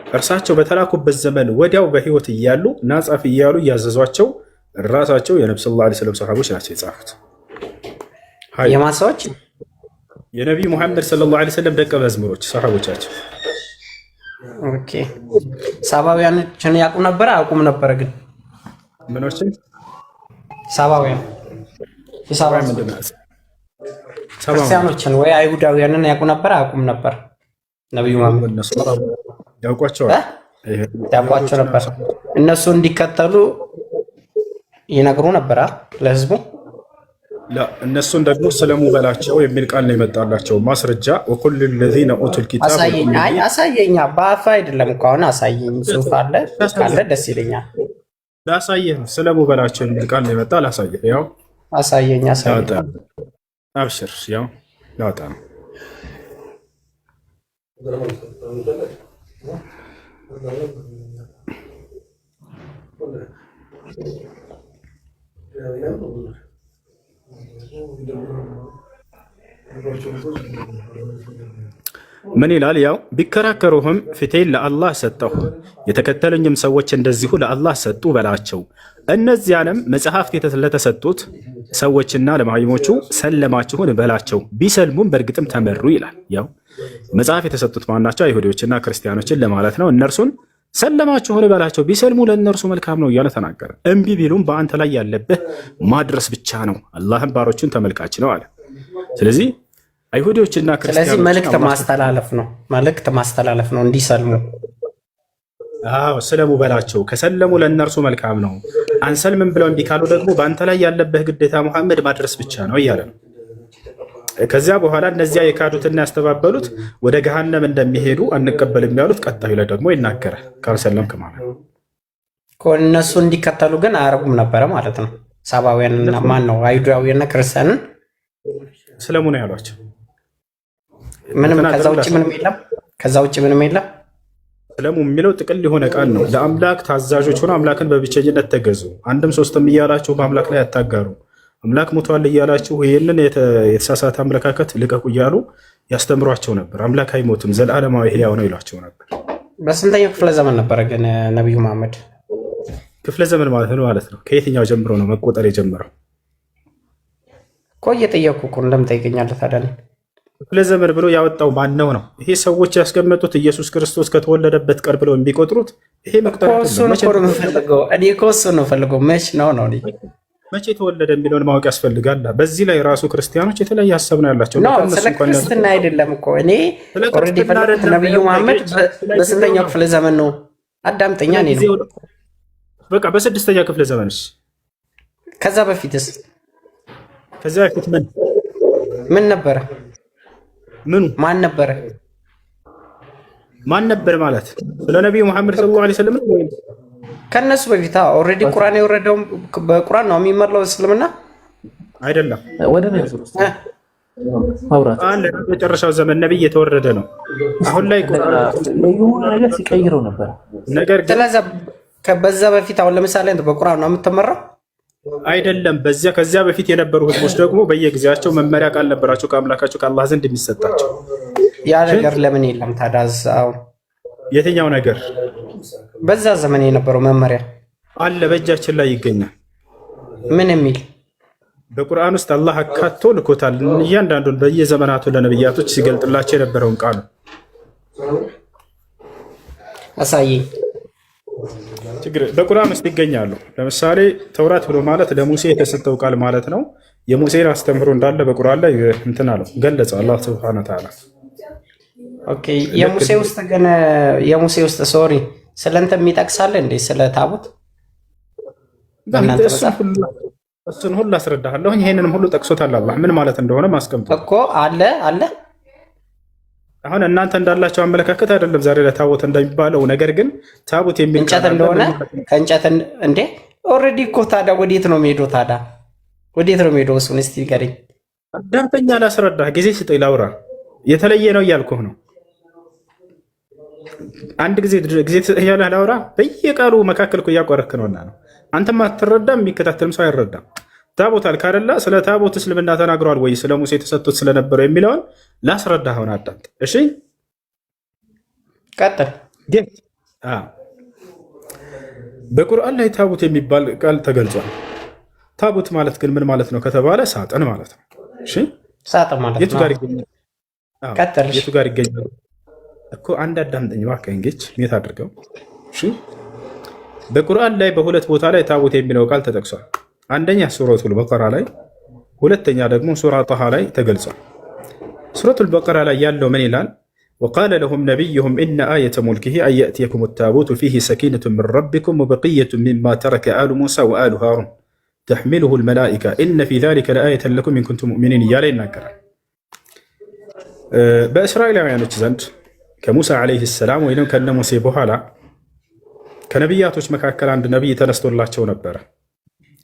እርሳቸው በተላኩበት ዘመን ወዲያው በህይወት እያሉ እና ጻፍ እያሉ እያዘዟቸው ራሳቸው የነብዩ ሰለላሁ ዐለይሂ ወሰለም ሰሃቦች ናቸው የጻፉት። የማሳዎች የነቢዩ ሙሐመድ ሰለላሁ ዐለይሂ ወሰለም ደቀ መዝሙሮች ሰሃቦቻቸው። ኦኬ ሳባውያኖችን ያውቁ ነበር አያውቁም ነበር? ግን ምኖችን ሳባውያን ክርስቲያኖችን ወይ አይሁዳውያንን ያውቁ ነበር አያውቁም ነበር? ነብዩ መሐመድ ያውቋቸው ነበር። እነሱ እንዲከተሉ ይነግሩ ነበር ለህዝቡ። እነሱን ደግሞ ስለሙ በላቸው የሚል ቃል ነው የመጣላቸው ማስረጃ። ወኩል ለዚነ ኡቱል ኪታብ አሳየኛ። በአፋ አይደለም እኮ አሁን አሳየኝ። ጽሑፍ አለ ካለ ደስ ይለኛል። ላሳየህ ስለሙ በላቸው የሚል ቃል ነው የመጣ። ላሳየህ። ያው አሳየኝ። አብሽር። ያው ላውጣ ነው። ምን ይላል? ያው ቢከራከሩህም ፊቴን ለአላህ ሰጠሁ፣ የተከተሉኝም ሰዎች እንደዚሁ ለአላህ ሰጡ በላቸው። እነዚያንም መጽሐፍት ለተሰጡት ሰዎችና ለመሃይሞቹ ሰለማችሁን በላቸው። ቢሰልሙም በእርግጥም ተመሩ ይላል። ያው መጽሐፍ የተሰጡት ማናቸው? አይሁዶችና ክርስቲያኖችን ለማለት ነው። እነርሱን ሰለማችሁን በላቸው፣ ቢሰልሙ ለእነርሱ መልካም ነው እያለ ተናገረ። እምቢ ቢሉም በአንተ ላይ ያለብህ ማድረስ ብቻ ነው፣ አላህም ባሮቹን ተመልካች ነው አለ። ስለዚህ አይሁዶችና ክርስቲያኖች ስለዚህ መልእክት ማስተላለፍ ነው እንዲሰልሙ። ስለሙ በላቸው፣ ከሰለሙ ለእነርሱ መልካም ነው። አንሰልምም ብለው እምቢ ካሉ ደግሞ በአንተ ላይ ያለብህ ግዴታ ሙሐመድ ማድረስ ብቻ ነው እያለ ነው። ከዚያ በኋላ እነዚያ የካዱትና ያስተባበሉት ወደ ገሃነም እንደሚሄዱ አንቀበልም ያሉት ቀጣዩ ላይ ደግሞ ይናገራል። ካልሰለምክ ማለት ነው። እነሱ እንዲከተሉ ግን አያረጉም ነበረ ማለት ነው። ሳባውያንና ማን ነው አይሁዳውያንና ክርስቲያንን ስለሙ ነው ያሏቸው። ምንም ከዛ ውጭ ምንም የለም። ስለሙ የሚለው ጥቅል የሆነ ቃል ነው። ለአምላክ ታዛዦች ሆነ አምላክን በብቸኝነት ተገዙ፣ አንድም ሶስትም እያላችሁ በአምላክ ላይ አታጋሩ፣ አምላክ ሞቷል እያላችሁ ይህንን የተሳሳተ አመለካከት ልቀቁ እያሉ ያስተምሯቸው ነበር። አምላክ አይሞትም ዘላለማዊ ሕያው ነው ይሏቸው ነበር። በስንተኛው ክፍለ ዘመን ነበረ ግን ነቢዩ መሐመድ? ክፍለ ዘመን ማለት ነው ከየትኛው ጀምሮ ነው መቆጠር የጀመረው? እየጠየኩ እኮ እንደምን ጠይቀኛለህ ታዲያ? ክፍለ ዘመን ብሎ ያወጣው ማን ነው? ይሄ ሰዎች ያስቀመጡት ኢየሱስ ክርስቶስ ከተወለደበት ቀን ብለው የሚቆጥሩት ይሄ መቁጠር ነው። እኔ እኮ እሱን ነው ፈልገው መቼ ተወለደ የሚለውን ማወቅ ያስፈልጋል። በዚህ ላይ ራሱ ክርስቲያኖች የተለያየ ሀሳብ ነው ያላቸው። ስለ ክርስትና አይደለም እኮ እኔ ኦልሬዲ የፈለኩት ነቢዩ መሐመድ በስንተኛው ክፍለ ዘመን ነው? አዳምጠኛ ነው። በቃ በስድስተኛ ክፍለ ዘመንስ? ከዛ በፊትስ? ከዛ በፊት ምን ነበረ? ምኑ ማን ነበረ? ማን ነበር ማለት ስለ ነቢዩ መሐመድ ሰለላሁ ዐለይሂ ወሰለም ከነሱ በፊት ኦልሬዲ ቁርአን የወረደው በቁርአን ነው የሚመራው እስልምና አይደለም። ወደ ማውራት መጨረሻው ዘመን ነብይ የተወረደ ነው። አሁን ላይ የሆነ ነገር ሲቀይረው ነበር። ነገር ግን በዛ በፊት አሁን ለምሳሌ በቁርአን ነው የምትመራው አይደለም። ከዚያ በፊት የነበሩ ህዝቦች ደግሞ በየጊዜያቸው መመሪያ ቃል ነበራቸው ከአምላካቸው ከአላህ ዘንድ የሚሰጣቸው። ያ ነገር ለምን የለም ታዲያ? አሁን የትኛው ነገር? በዛ ዘመን የነበረው መመሪያ አለ፣ በእጃችን ላይ ይገኛል። ምን የሚል? በቁርአን ውስጥ አላህ አካቶ ልኮታል። እያንዳንዱን በየዘመናቱ ለነብያቶች ሲገልጥላቸው የነበረውን ቃል አሳየኝ። በቁርአን ውስጥ ይገኛሉ። ለምሳሌ ተውራት ብሎ ማለት ለሙሴ የተሰጠው ቃል ማለት ነው። የሙሴን አስተምህሮ እንዳለ በቁርአን ላይ እንትን አለው ገለጸው አላህ ሱብሓነሁ ወተዓላ። ኦኬ የሙሴ ውስጥ ሶሪ ስለንተ የሚጠቅሳለ እንዴ? ስለ ታቦት እሱን ሁሉ አስረዳሃለሁ። ይሄንንም ሁሉ ጠቅሶታል አላህ ምን ማለት እንደሆነ ማስቀምጡ እኮ አለ። አሁን እናንተ እንዳላቸው አመለካከት አይደለም ዛሬ ለታቦት እንደሚባለው። ነገር ግን ታቦት የሚል እንጨት እንደሆነ ከእንጨት እንዴ ኦልሬዲ እኮ ታዲያ ወዴት ነው የሚሄደው? እሱን እስቲ ንገረኝ። አዳምጠኛ ላስረዳህ፣ ጊዜ ስጠኝ ላውራ። የተለየ ነው እያልኩህ ነው። አንድ ጊዜ ትሰያለህ ላውራ። በየቃሉ መካከል እኮ እያቋረክ ነውና ነው። አንተም አትረዳም፣ የሚከታተልም ሰው አይረዳም። ታቦት አልክ አይደለ? ስለ ታቦት እስልምና ተናግረዋል ወይ? ስለ ሙሴ ተሰጥቶት ስለነበረው የሚለውን ላስረዳህ። አሁን አዳምጥ እሺ። ቀጥል። በቁርአን ላይ ታቦት የሚባል ቃል ተገልጿል። ታቦት ማለት ግን ምን ማለት ነው ከተባለ ሳጥን ማለት ነው። እሺ ሳጥን ማለት የቱ ጋር ይገኛል? ቀጥል። የቱ ጋር ይገኛል እኮ አንድ አዳምጠኝ እባክህ። እንግዲህ ሜት አድርገው እሺ። በቁርአን ላይ በሁለት ቦታ ላይ ታቦት የሚለው ቃል ተጠቅሷል። አንደኛ ሱረቱል በቀራ ላይ፣ ሁለተኛ ደግሞ ሱራ ጣሃ ላይ ተገልጿል። ሱረቱል በቀራ ላይ ያለው ምን ይላል? ወቃለ ለሁም ነቢዩሁም ኢነ አየተ ሙልኪሂ አን የእትየኩም ታቡቱ ፊሂ ሰኪነቱ ምን ረቢኩም ወበቅየቱ ሚማ ተረከ አሉ ሙሳ ወአሉ ሃሩን ተሕሚሉሁ ልመላኢካ ኢነ ፊ ዛሊከ ለአየተን ለኩም ኢን ኩንቱም ሙእሚኒን እያለ ይናገራል። በእስራኤላውያኖች ዘንድ ከሙሳ ዓለይሂ ሰላም ወይም ከነ ሙሴ በኋላ ከነቢያቶች መካከል አንድ ነቢይ ተነስቶላቸው ነበረ።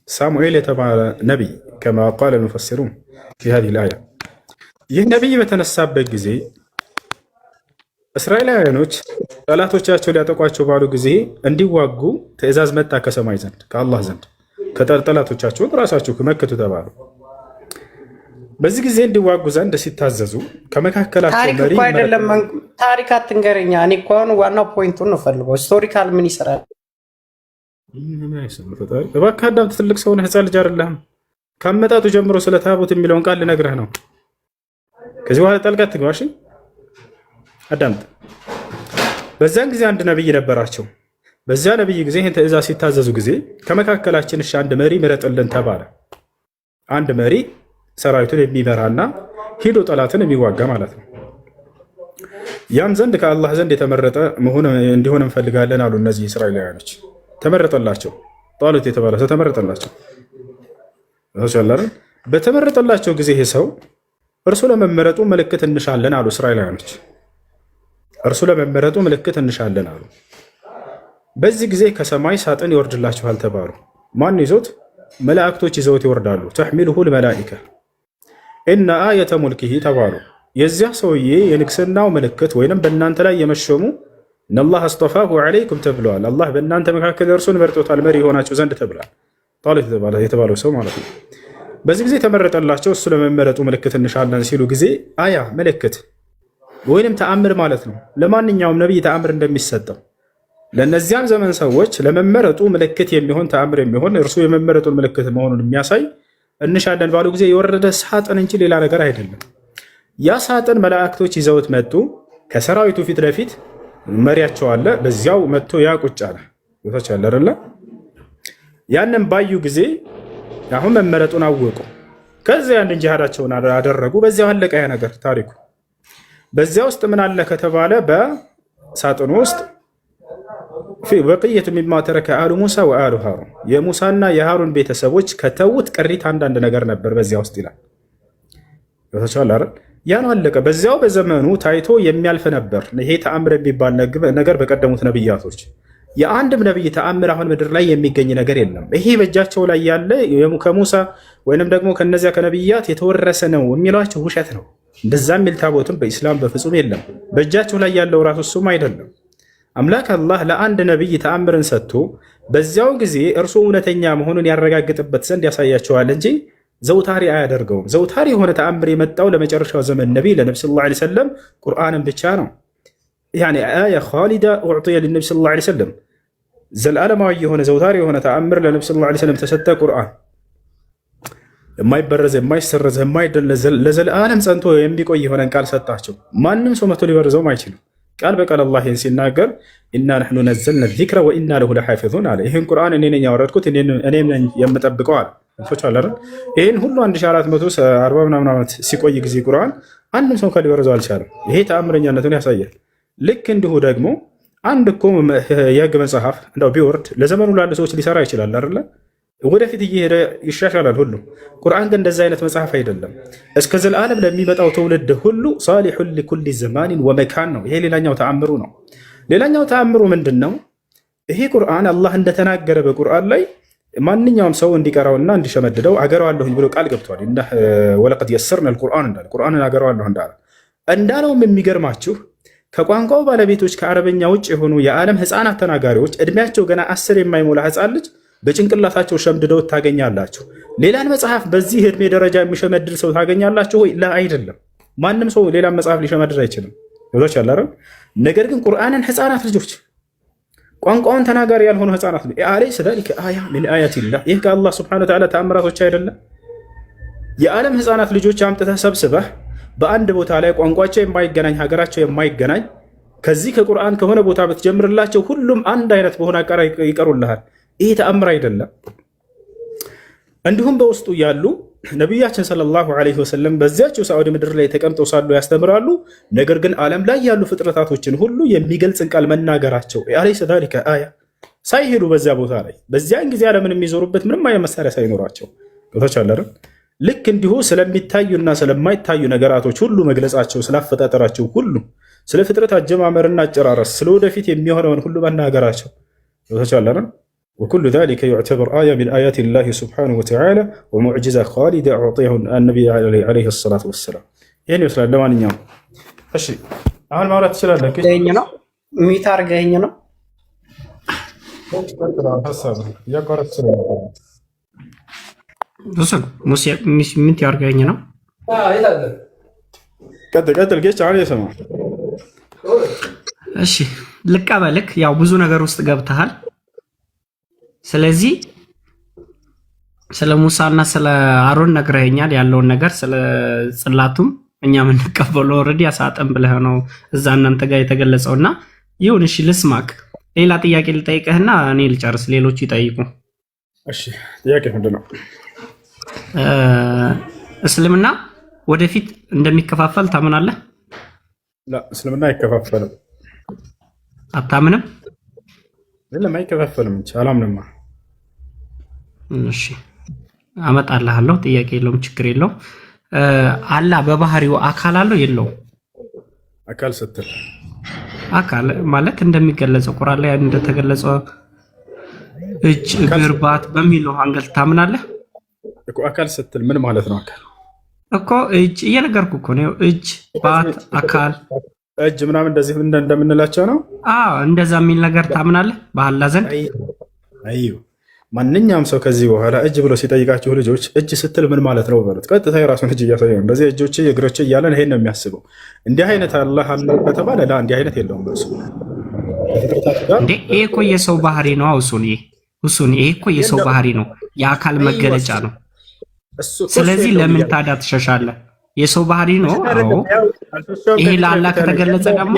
ሳሙኤል የተባለ ነቢይ ከማ ቃለ ሙፈሲሩን ፊ ሃዚሂል አያ። ይህ ነቢይ በተነሳበት ጊዜ እስራኤላውያኖች ጠላቶቻቸው ሊያጠቋቸው ባሉ ጊዜ እንዲዋጉ ትእዛዝ መጣ ከሰማይ ዘንድ ከአላህ ዘንድ። ጠላቶቻቸውን ራሳቸው መክቱ ተባሉ። በዚህ ጊዜ እንዲዋጉ ዘንድ ሲታዘዙ ከመካከላቸው ታሪክ እኮ አይደለም ታሪክ አትንገረኛ። እኔ እኮ አሁን ዋናው ፖይንቱን ነው ፈልገው። ሂስቶሪካል ምን ይሰራል? እባክህ አዳምጥ። ትልቅ ሰው ነህ፣ ህፃን ልጅ አይደለህም። ከአመጣጡ ጀምሮ ስለ ታቦት የሚለውን ቃል ልነግርህ ነው። ከዚህ በኋላ ጠልቀህ አትግባ። እሺ አዳምጥ። በዛን ጊዜ አንድ ነብይ ነበራቸው። በዚያ ነብይ ጊዜ ይህን ትእዛዝ ሲታዘዙ ጊዜ ከመካከላችን እሺ አንድ መሪ ምረጥልን ተባለ። አንድ መሪ ሰራዊቱን የሚመራና ሂዶ ጠላትን የሚዋጋ ማለት ነው። ያም ዘንድ ከአላህ ዘንድ የተመረጠ እንዲሆን እንፈልጋለን አሉ። እነዚህ እስራኤላውያኖች ተመረጠላቸው። ጣሉት የተባለ ሰው ተመረጠላቸው። በተመረጠላቸው ጊዜ ይህ ሰው እርሱ ለመመረጡ ምልክት እንሻለን አሉ። እስራኤላውያኖች እርሱ ለመመረጡ ምልክት እንሻለን አሉ። በዚህ ጊዜ ከሰማይ ሳጥን ይወርድላችኋል ተባሉ። ማን ይዞት? መላእክቶች ይዘውት ይወርዳሉ። ተሕሚሉሁ ልመላኢካ ኢነ አየተ ሙልኪሂ ተባሉ። የዚያ ሰውዬ የንግስናው ምልክት ወይንም በእናንተ ላይ የመሾሙ እነላህ አስጠፋሁ ዐለይኩም ተብለዋል። አላህ በእናንተ መካከል እርሱን መርጦታል መሪ የሆናችሁ ዘንድ ተብሏል። ጣሉት የተባለው ሰው ማለት ነው። በዚህ ጊዜ ተመረጠላቸው። እሱ ለመመረጡ ምልክት እንሻለን ሲሉ ጊዜ አያ ምልክት ወይንም ተአምር ማለት ነው። ለማንኛውም ነቢይ ተአምር እንደሚሰጠው ለእነዚያም ዘመን ሰዎች ለመመረጡ ምልክት የሚሆን ተአምር የሚሆን እርሱ የመመረጡን ምልክት መሆኑን የሚያሳይ እንሻለን ባሉ ጊዜ የወረደ ሳጥን እንጂ ሌላ ነገር አይደለም። ያ ሳጥን መላእክቶች ይዘውት መጡ። ከሰራዊቱ ፊት ለፊት መሪያቸው አለ። በዚያው መጥቶ ያ ቁጭ አለ። ቦታች አለ አይደለ? ያንን ባዩ ጊዜ አሁን መመረጡን አወቁ። ከዚያ ያንን ጂሃዳቸውን አደረጉ። በዚያው አለቀ ያ ነገር ታሪኩ። በዚያ ውስጥ ምን አለ ከተባለ በሳጥኑ ውስጥ በቅየቱ ሚማ ተረከ አሉ ሙሳ ወአሉ ሃሩን የሙሳና የሃሩን ቤተሰቦች ከተውት ቅሪት አንዳንድ ነገር ነበር በዚያ ውስጥ ይላል። ያን አለቀ። በዚያው በዘመኑ ታይቶ የሚያልፍ ነበር። ይሄ ተአምር የሚባል ነገር በቀደሙት ነብያቶች የአንድም ነብይ ተአምር አሁን ምድር ላይ የሚገኝ ነገር የለም። ይሄ በእጃቸው ላይ ያለ ከሙሳ ወይንም ደግሞ ከነዚያ ከነብያት የተወረሰ ነው የሚሏቸው ውሸት ነው። እንደዛ የሚል ታቦትም በኢስላም በፍጹም የለም። በእጃቸው ላይ ያለው ራሱ እሱም አይደለም። አምላክ አላህ ለአንድ ነብይ ተአምርን ሰጥቶ በዚያው ጊዜ እርሱ እውነተኛ መሆኑን ያረጋግጥበት ዘንድ ያሳያቸዋል እንጂ ዘውታሪ አያደርገውም። ዘውታሪ የሆነ ተአምር የመጣው ለመጨረሻው ዘመን ነቢይ ለነቢ ሰለላሁ ዐለይሂ ወሰለም ቁርአንን ብቻ ነው። ያኒ አያ ኻሊዳ ኡዕጢየ ለነቢ ሰለላሁ ዐለይሂ ወሰለም ዘላለማዊ የሆነ ዘውታሪ የሆነ ተአምር ለነቢ ሰለላሁ ዐለይሂ ወሰለም ተሰጠ። ቁርአን የማይበረዝ የማይሰረዝ የማይደለዝ ለዘላለም ጸንቶ የሚቆይ የሆነን ቃል ሰጣቸው። ማንም ሰው መቶ ሊበርዘውም አይችልም። ቃል በቃል አላህ ሲናገር ኢና ነሕኑ ነዘልና ዚክረ ወኢና ለሁ ለሓፊዙን አለ። ይህን ቁርአን እኔ ነኝ ያወረድኩት እኔም ነኝ የምጠብቀው አለ። ይህን ሁሉ 1440 ምናምን ዓመት ሲቆይ ጊዜ ቁርአን አንድም ሰው ከሊበርዘው አልቻለም። ይሄ ተአምረኛነቱን ያሳያል። ልክ እንዲሁ ደግሞ አንድ እኮ የህግ መጽሐፍ እንደው ቢወርድ ለዘመኑ ላሉ ሰዎች ሊሰራ ይችላል አይደለ? ወደፊት እየሄደ ይሻሻላል ሁሉ። ቁርአን ግን እንደዛ አይነት መጽሐፍ አይደለም። እስከ ዘላለም ለሚመጣው ትውልድ ሁሉ ሳሊሑን ሊኩሊ ዘማኒን ወመካን ነው። ይሄ ሌላኛው ተአምሩ ነው። ሌላኛው ተአምሩ ምንድን ነው? ይሄ ቁርአን አላህ እንደተናገረ በቁርአን ላይ ማንኛውም ሰው እንዲቀራውና እንዲሸመድደው አገረዋለሁኝ ብሎ ቃል ገብቷል። ወለቀድ የሰርና ልቁርአን እንዳለ ቁርአንን አገረዋለሁ እንዳለውም የሚገርማችሁ ከቋንቋው ባለቤቶች ከአረበኛ ውጭ የሆኑ የዓለም ህፃናት ተናጋሪዎች እድሜያቸው ገና 10 የማይሞላ ህፃን ልጅ በጭንቅላታቸው ሸምድደው ታገኛላችሁ። ሌላን መጽሐፍ በዚህ እድሜ ደረጃ የሚሸመድድ ሰው ታገኛላችሁ ወይ? አይደለም። ማንም ሰው ሌላን መጽሐፍ ሊሸመድድ አይችልም። ይወጣች ያላረ ነገር ግን ቁርአንን ህፃናት ልጆች ቋንቋውን ተናጋሪ ያልሆኑ ህፃናት አለይሰ ዛሊከ አያ ሚን አያቲላህ ይህ ከአላህ ሱብሓነሁ ወተዓላ ተአምራቶች አይደለም? የዓለም ህፃናት ልጆች አምጥተህ ሰብስበህ በአንድ ቦታ ላይ ቋንቋቸው የማይገናኝ ሀገራቸው የማይገናኝ ከዚህ ከቁርአን ከሆነ ቦታ ብትጀምርላቸው ሁሉም አንድ አይነት በሆነ አቀራ ይቀሩልሃል። ይህ ተአምር አይደለም። እንዲሁም በውስጡ ያሉ ነቢያችን ሰለላሁ ዐለይሂ ወሰለም በዚያቸው ሳዑዲ ምድር ላይ ተቀምጠው ሳሉ ያስተምራሉ። ነገር ግን ዓለም ላይ ያሉ ፍጥረታቶችን ሁሉ የሚገልጽን ቃል መናገራቸው አለይሰ ዛሊከ አያ ሳይሄዱ በዚያ ቦታ ላይ በዚያን ጊዜ ዓለምን የሚዞሩበት ምንም አይነት መሳሪያ ሳይኖራቸው ተቻለረ። ልክ እንዲሁ ስለሚታዩና ስለማይታዩ ነገራቶች ሁሉ መግለጻቸው፣ ስላፈጣጠራቸው ሁሉ፣ ስለ ፍጥረት አጀማመርና አጨራረስ፣ ስለወደፊት የሚሆነውን ሁሉ መናገራቸው ተቻለረ። وكل ذلك يعتبر آية من آيات الله سبحانه وتعالى ومعجزة خالدة أعطيه النبي عليه الصلاة والسلام. يعني يسأل لمن يوم أشي أهل ما رأت سلالة كيف جاينا ميتار جاينا يا قرأت سلالة بس موسى ميتار جاينا ቀጥል ጌች አሁን የሰማ እሺ ልቀበልክ። ያው ብዙ ነገር ውስጥ ገብተሃል። ስለዚህ ስለ ሙሳና ስለ አሮን ነግረኸኛል ያለውን ነገር። ስለ ጽላቱም እኛ የምንቀበለው ኦልሬዲ አሳጠን ብለህ ነው እዛ እናንተ ጋር የተገለጸውና ይሁን። እሺ ልስማክ። ሌላ ጥያቄ ልጠይቅህና እኔ ልጨርስ፣ ሌሎቹ ይጠይቁ። እሺ ጥያቄ ምንድን ነው? እስልምና ወደፊት እንደሚከፋፈል ታምናለህ? ላ እስልምና አይከፋፈልም። አታምንም? ለምን አይከፋፈልም? አላምንማ። እሺ አመጣልሃለሁ። ጥያቄ የለውም፣ ችግር የለውም። አላህ በባህሪው አካል አለው የለው? አካል ስትል አካል ማለት እንደሚገለጸው ቁርአን ላይ እንደተገለጸው እጅ፣ እግር፣ ባት በሚለው አንገል ታምናለህ እኮ። አካል ስትል ምን ማለት ነው? አካል እኮ እጅ እየነገርኩህ እኮ ነው። እጅ፣ ባት፣ አካል፣ እጅ ምናምን እንደዚህ እንደምንላቸው ነው። እንደዛ የሚል ነገር ታምናለህ በአላህ ዘንድ? አዩ ማንኛውም ሰው ከዚህ በኋላ እጅ ብሎ ሲጠይቃችሁ ልጆች እጅ ስትል ምን ማለት ነው በሉት። ቀጥታ የራሱን እጅ እያሳየ ነው። እንደዚህ እጆች እግሮች እያለን ይሄን ነው የሚያስበው። እንዲህ አይነት አላህ አለው ከተባለ ላ እንዲህ አይነት የለውም። እሱ እንዴ ይሄ እኮ የሰው ባህሪ ነው። እሱን ይሄ እኮ የሰው ባህሪ ነው፣ የአካል መገለጫ ነው። ስለዚህ ለምን ታዲያ ትሸሻለህ? የሰው ባህሪ ነው። ይሄ ለአላህ ከተገለጸ ደግሞ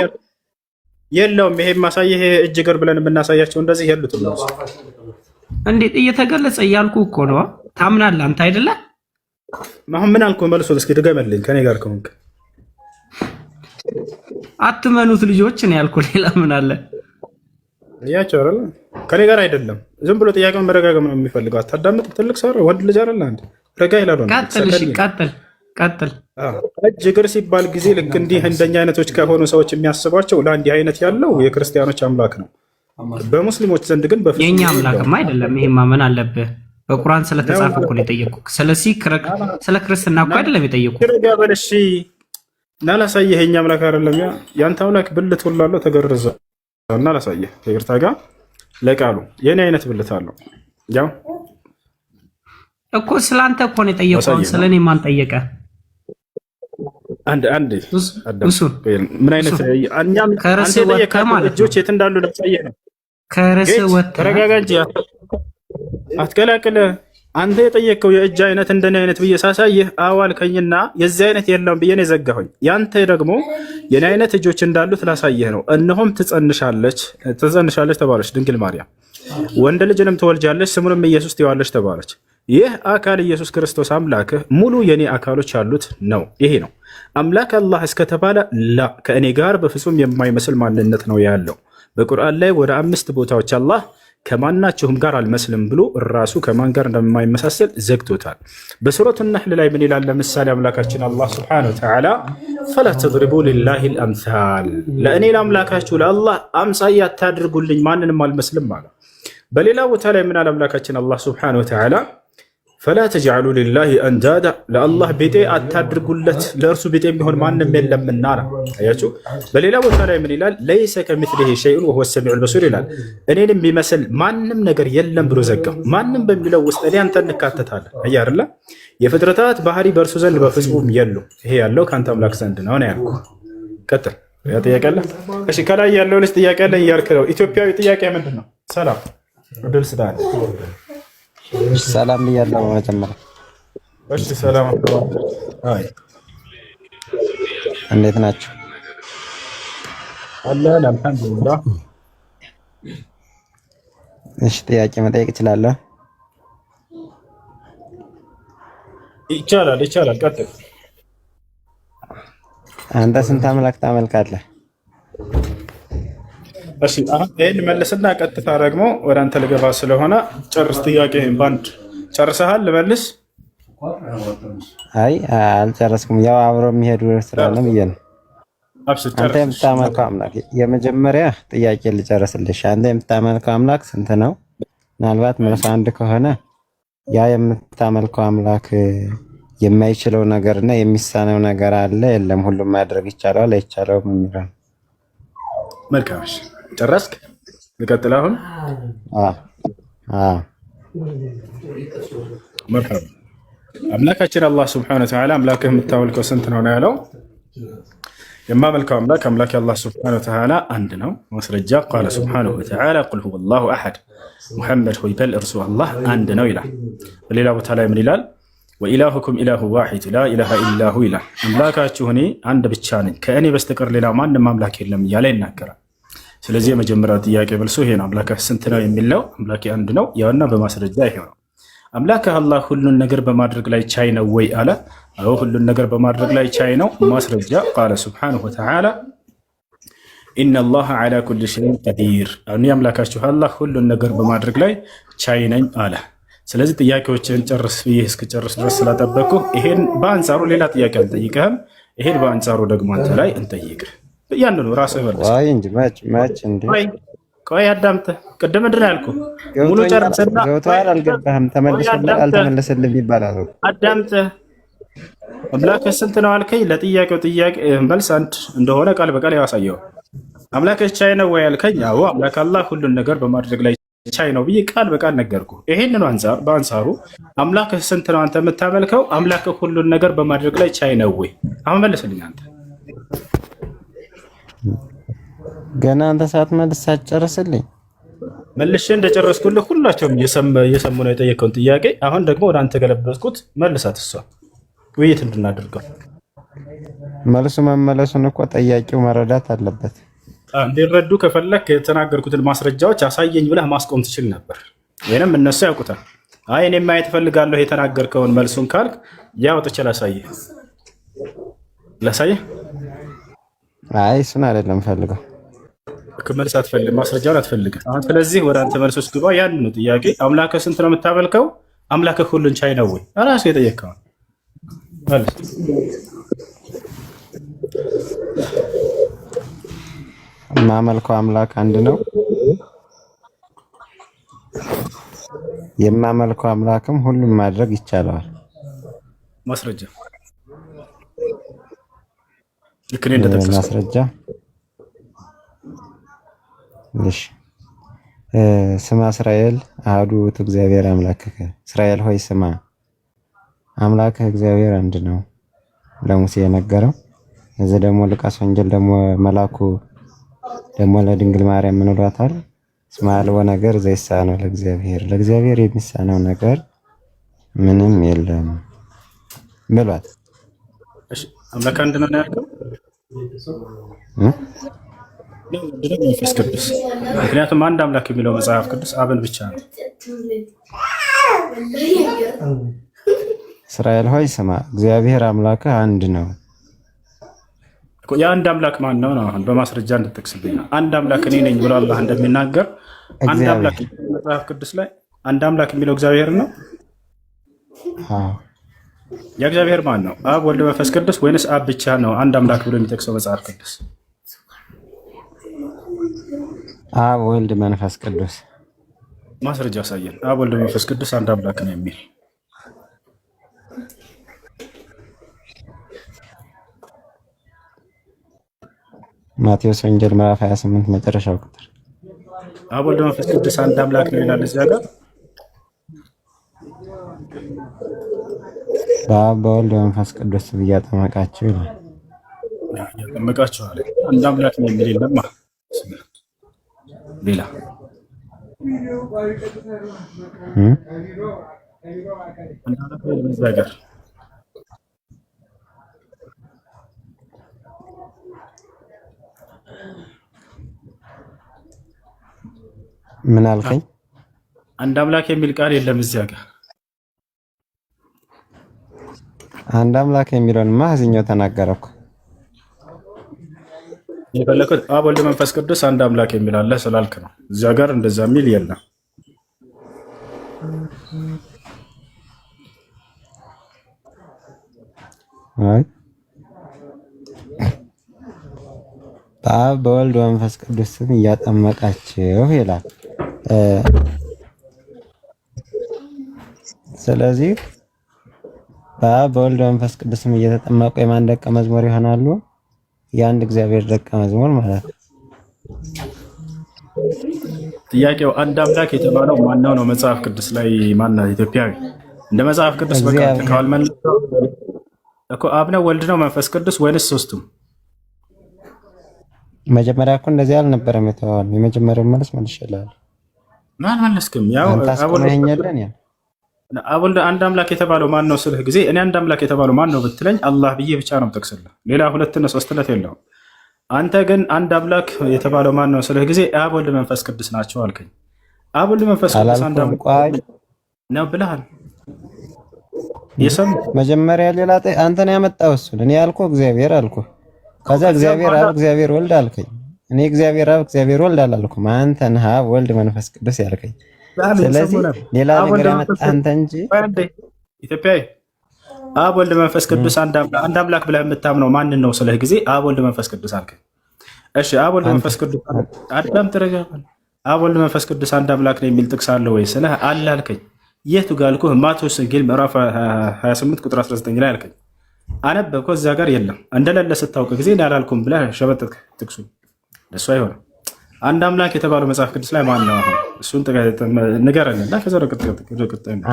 የለውም። ይሄ ማሳየህ እጅ እግር ብለን የምናሳያቸው እንደዚህ የሉትም ነው። እንዴት እየተገለጸ እያልኩ እኮ ነው። ታምናለህ አንተ አይደለ? አሁን ምን አልኩህ? መልሶ እስኪ ድገምልኝ። ከኔ ጋር ከሆንክ አትመኑት ልጆች ነው ያልኩህ። ሌላ ምን አለ? እያቸው አይደል? ከኔ ጋር አይደለም። ዝም ብሎ ጥያቄውን መረጋገም ነው የሚፈልገው። አታዳምጥ። ትልቅ ሰው ወንድ ልጅ አይደል? አንተ ረጋ ይላል። ቀጥል። እሺ ቀጥል። እጅ እግር ሲባል ጊዜ ልክ እንዲህ እንደኛ አይነቶች ከሆኑ ሰዎች የሚያስቧቸው ለአንዲህ አይነት ያለው የክርስቲያኖች አምላክ ነው። በሙስሊሞች ዘንድ ግን የኛ አምላክማ አይደለም። ይሄ ማመን አለብህ። በቁርአን ስለተጻፈ እኮ ነው የጠየቁህ። ስለ ክርስትና እኮ አይደለም የጠየቁህ። እሺ እና ላሳየህ። የኛ አምላክ አይደለም። ያንተ አምላክ ብልት ሁሉ አለው ተገርዞ እና ላሳየህ። ከይርታ ጋር ለቃሉ የኔ አይነት ብልት አለው። ያው እኮ ስላንተ እኮ ነው የጠየቁህ። ስለኔ ማን ጠየቀ? አንድ ምን አይነት እኛም አንተ የጠየቀህ ልጆች የት እንዳሉ ለማሳየህ ነው። ከርስ ወጥ ተረጋጋ እንጂ አትቀላቅለ። አንተ የጠየቀው የእጅ አይነት እንደኔ አይነት ብዬ ሳሳየህ አዋልከኝና የዚህ አይነት የለም ብዬ ነው የዘጋሁኝ። ያንተ ደግሞ የኔ አይነት እጆች እንዳሉት ላሳየህ ነው። እነሆም ትጸንሻለች ተባለች ድንግል ማርያም፣ ወንድ ልጅንም ትወልጃለች፣ ስሙንም ኢየሱስ ትይዋለች ተባለች። ይህ አካል ኢየሱስ ክርስቶስ አምላክህ ሙሉ የኔ አካሎች ያሉት ነው። ይሄ ነው አምላክ አላህ እስከተባለ ላ ከእኔ ጋር በፍጹም የማይመስል ማንነት ነው ያለው። በቁርአን ላይ ወደ 5 ቦታዎች አላህ ከማናቸውም ጋር አልመስልም ብሎ ራሱ ከማን ጋር እንደማይመሳሰል ዘግቶታል። በሱረቱ ነህል ላይ ምን ይላል? ለምሳሌ አምላካችን አላህ ሱብሓነሁ ወተዓላ ፈላ ተድሪቡ ሊላሂ አልአምሳል፣ ለእኔ ለአምላካችሁ ለአላህ አምሳያ አታድርጉልኝ፣ ማንንም አልመስልም አለ። በሌላ ቦታ ላይ ምን አለ አምላካችን አላህ ሱብሓነሁ ወተዓላ ፈላ ተጅዐሉ ሊላሂ አንዳዳ፣ ለአላህ ቤጤ አታድርጉለት፣ ለእርሱ ቤጤ የሚሆን ማንም የለምና አለ። አያችሁ። በሌላ ቦታ ላይ ምን ይላል? ለይሰ ከሚስሊሂ ሸይኡን ወሁወ ሰሚዑል በሲር ይላል። እኔን የሚመስል ማንም ነገር የለም ብሎ ዘጋው። ማንም በሚለው ውስጥ እኔ አንተ እንካተታለን። አየህ አይደለ? የፍጥረታት ባህሪ በእርሱ ዘንድ በፍጹም የሉ። ይሄ ያለው ከአንተ አምላክ ዘንድ ነው ያልኩህ። ቀጥል። ያ ጥያቄ አለ? እሺ፣ ከላይ ያለው ልጅ ጥያቄ አለ እያልክ ነው። ኢትዮጵያዊ ጥያቄ ምንድን ነው? ሰላም እድል ስዳለ ሰላም ብያለሁ። መጀመሪያ እሺ፣ ሰላም አይ፣ እንዴት ናችሁ? አለን አልሐምዱሊላህ። እሺ፣ ጥያቄ መጠየቅ እችላለሁ? ይቻላል። ቀጥል። አንተ ስንት አምላክ ታመልካለህ? እሺ፣ አሁን ይሄን መልስና ቀጥታ ደግሞ ወደ አንተ ልገባ ስለሆነ ጨርስ። ጥያቄህን ባንድ ጨርሰሃል? ልመልስ? አይ አልጨረስኩም። ያው አብሮ የሚሄዱ ስለሆነ ብዬ ነው። አንተ የምታመልከው አምላክ የመጀመሪያ ጥያቄ ልጨርስልሽ። አንተ የምታመልከው አምላክ ስንት ነው? ምናልባት መልስ አንድ ከሆነ ያ የምታመልከው አምላክ የማይችለው ነገርና የሚሳነው ነገር አለ የለም? ሁሉም ማድረግ ይቻላል አይቻለውም የሚለው። መልካም፣ ጨረስክ? ልቀጥል አሁን? መልካም። አምላካችን አላህ ሱብሓነሁ ወተዓላ አምላክህ የምታመልከው ስንት ነው ያለው? የማመልከው አምላክ የአላህ ሱብሓነሁ ወተዓላ አንድ ነው። ማስረጃ ቃለ ሱብሓነሁ ወተዓላ ቁል ሁወላሁ አሐድ፣ ሙሐመድ ሆይ በል እርሱ አላህ አንድ ነው ይላል። በሌላ ቦታ ላይ ምን ይላል? ወኢላሁኩም ኢላሁ ዋሒድ ላ ኢላሃ ኢላሁ ይላል። አምላካችሁ እኔ አንድ ብቻ ነኝ፣ ከእኔ በስተቀር ሌላ ማንም አምላክ የለም እያለ ይናገራል። ስለዚህ የመጀመሪያው ጥያቄ መልሶ ይሄ ነው። አምላክህ ስንት ነው የሚለው አምላኬ አንድ ነው ያውና በማስረጃ ይሄ ነው። አምላክህ አላህ ሁሉን ነገር በማድረግ ላይ ቻይ ነው ወይ አለ። አዎ ሁሉን ነገር በማድረግ ላይ ቻይ ነው። ማስረጃ ቃለ ሱብሓነሁ ወተዓላ ኢነላሃ ዐላ ኩሊ ሸይኢን ቀዲር፣ እኔ አምላካችሁ አላህ ሁሉን ነገር በማድረግ ላይ ቻይ ነኝ አለ። ስለዚህ ጥያቄዎችን ጨርስ ብዬ እስክጨርስ ድረስ ስላጠበቅኩ ይሄን በአንጻሩ ሌላ ጥያቄ አልጠይቅህም። ይሄን በአንጻሩ ደግሞ አንተ ላይ እንጠይቅህ። ያንኑ ራስህ መልስ። አይ እንጂ ማች እንዴ ቆይ አዳምጠህ ቅድም ምንድን ነው ያልኩህ? ሙሉ ጨርስና ገብቶሃል። አልገባህም። ተመለሰልህ አልተመለሰልህም ይባላል። አዳምጠህ አምላክህ ስንት ነው አልከኝ። ለጥያቄው ጥያቄ መልስ አንድ እንደሆነ ቃል በቃል ያሳየው። አምላክህ ቻይ ነው ወይ አልከኝ። አዎ አምላክ አላህ ሁሉን ነገር በማድረግ ላይ ቻይ ነው ብዬ ቃል በቃል ነገርኩህ። ይሄንን በአንጻሩ አምላክህ ስንት ነው አንተ የምታመልከው? አምላክህ ሁሉን ነገር በማድረግ ላይ ቻይ ነው ወይ? አሁን መልስልኝ አንተ። ገና አንተ ሳትመልስ ሳትጨርስልኝ መልሼ እንደጨረስኩልህ ሁላቸውም እየሰሙ ነው የጠየቀውን ጥያቄ። አሁን ደግሞ ወደ አንተ ገለበጥኩት። መልሳት እሷ ውይይት እንድናደርገው። መልሱ መመለሱን እኮ ጠያቂው መረዳት አለበት። እንዲረዱ ከፈለክ የተናገርኩትን ማስረጃዎች አሳየኝ ብለህ ማስቆም ትችል ነበር፣ ወይንም እነሱ ያውቁታል። አይ እኔ ማየት እፈልጋለሁ የተናገርከውን መልሱን ካልክ ያው ወጥቼ ላሳየህ። አይ እሱን አይደለም ፈልገው መልስ አትፈልግም፣ ማስረጃውን አትፈልግም። አሁን ስለዚህ ወደ አንተ መልሶች ግባ። ያንኑ ጥያቄ አምላክህ ስንት ነው የምታመልከው? አምላክህ ሁሉን ቻይ ነው ወይ? ራሱ የጠየቅከውን መልስ። የማመልከው አምላክ አንድ ነው። የማመልከው አምላክም ሁሉም ማድረግ ይቻላል። ማስረጃ ልክ እኔ እንደጠቀስኩት ማስረጃ። እሺ ስማ እስራኤል አሐዱ ውእቱ እግዚአብሔር አምላክህ፣ እስራኤል ሆይ ስማ አምላክህ እግዚአብሔር አንድ ነው ለሙሴ የነገረው። እዚህ ደግሞ ሉቃስ ወንጌል ደግሞ መላኩ ደግሞ ለድንግል ማርያም ምን ብሏታል? እስመ አልቦ ነገር ዘይሳነው ለእግዚአብሔር፣ ለእግዚአብሔር የሚሳነው ነገር ምንም የለም ብሏት። እሺ አምላክ አንድ ነው ያልከው መንፈስ ቅዱስ። ምክንያቱም አንድ አምላክ የሚለው መጽሐፍ ቅዱስ አብን ብቻ ነው። እስራኤል ሆይ ስማ እግዚአብሔር አምላክህ አንድ ነው። የአንድ አምላክ ማን ነው? አሁን በማስረጃ እንድትጠቅስልኝ ነው። አንድ አምላክ እኔ ነኝ ብሎ አላህ እንደሚናገር አንድ አምላክ መጽሐፍ ቅዱስ ላይ አንድ አምላክ የሚለው እግዚአብሔር ነው። የእግዚአብሔር ማን ነው? አብ ወልድ መንፈስ ቅዱስ ወይንስ አብ ብቻ ነው አንድ አምላክ ብሎ የሚጠቅሰው መጽሐፍ ቅዱስ? አብ ወልድ መንፈስ ቅዱስ። ማስረጃ ያሳየን። አብ ወልድ መንፈስ ቅዱስ አንድ አምላክ ነው የሚል ማቴዎስ ወንጌል ምዕራፍ 28 መጨረሻው ቁጥር። አብ ወልድ መንፈስ ቅዱስ አንድ አምላክ ነው ይላል እዚያ ጋር። በአብ በወልድ በመንፈስ ቅዱስ እያጠመቃችሁ ይላል። እያጠመቃችሁ አለ። አንድ አምላክ ነው የሚል የለም። ሌላ ምን አልከኝ? አንድ አምላክ የሚል ቃል የለም እዚያ ጋር። አንድ አምላክ የሚለውንማ እዚህኛው ተናገረኩ። የፈለኩት አብ ወልድ መንፈስ ቅዱስ አንድ አምላክ የሚል አለ ስላልክ ነው። እዚያ ጋር እንደዛ የሚል የለም። አይ በአብ በወልድ በመንፈስ ቅዱስ ስም እያጠመቃችሁ ይላል። ስለዚህ በአብ በወልድ በመንፈስ ቅዱስ ስም እየተጠመቁ የማን ደቀ መዝሙር ይሆናሉ? የአንድ እግዚአብሔር ደቀ መዝሙር ማለት ነው። ጥያቄው አንድ አምላክ የተባለው ማነው ነው? መጽሐፍ ቅዱስ ላይ ማነው? ኢትዮጵያዊ እንደ መጽሐፍ ቅዱስ በቃ ተካል እኮ አብ ነው ወልድ ነው መንፈስ ቅዱስ ወይንስ ሶስቱም? መጀመሪያ እኮ እንደዚህ አልነበረም የተባለው። የመጀመሪያው መልስ መልሼልሃለሁ። ማን መለስክም? ያው አብ ወልድ አንድ አምላክ የተባለው ማን ነው ስልህ ጊዜ እኔ አንድ አምላክ የተባለው ማን ነው ብትለኝ አላህ ብዬ ብቻ ነው የምጠቅስልህ። ሌላ ሁለትና ሶስትነት የለውም። አንተ ግን አንድ አምላክ የተባለው ማን ነው ስልህ ጊዜ አብ ወልድ መንፈስ ቅዱስ ናቸው አልከኝ። አብ ወልድ መንፈስ ቅዱስ አንድ አምላክ ነው ብለሃል። መጀመሪያ ሌላ አንተ ነው ያመጣው እሱን። እኔ ያልኩህ እግዚአብሔር አልኩህ። ከዛ እግዚአብሔር አብ እግዚአብሔር ወልድ አልከኝ። እኔ እግዚአብሔር አብ እግዚአብሔር ወልድ አላልኩም። አንተ ነህ አብ ወልድ መንፈስ ቅዱስ ያልከኝ። ስለዚህ ሌላ ነገር ያመጣህ አንተ እንጂ ኢትዮጵያዊ አብ ወልድ መንፈስ ቅዱስ አንድ አምላክ ብለህ የምታምነው ማንን ነው ስልህ ጊዜ አብ ወልድ መንፈስ ቅዱስ አልከኝ። እሺ አብ ወልድ መንፈስ ቅዱስ አዳም ተረጋጋል። አብ ወልድ መንፈስ ቅዱስ አንድ አምላክ ነው የሚል ጥቅስ አለ ወይ ስልህ አለ አልከኝ። የቱ ጋር አልኩህ? ማቴዎስ ወንጌል ምዕራፍ 28 ቁጥር 19 ላይ አልከኝ። አነበብከው እዛ ጋር የለም። እንደሌለ ስታውቅ ጊዜ እንዳላልኩም ብለህ ሸበጠጥክ ጥቅሱ። እሱ አይሆንም። አንድ አምላክ የተባለው መጽሐፍ ቅዱስ ላይ ማን ነው? አሁን እሱን ንገረንና ከዛ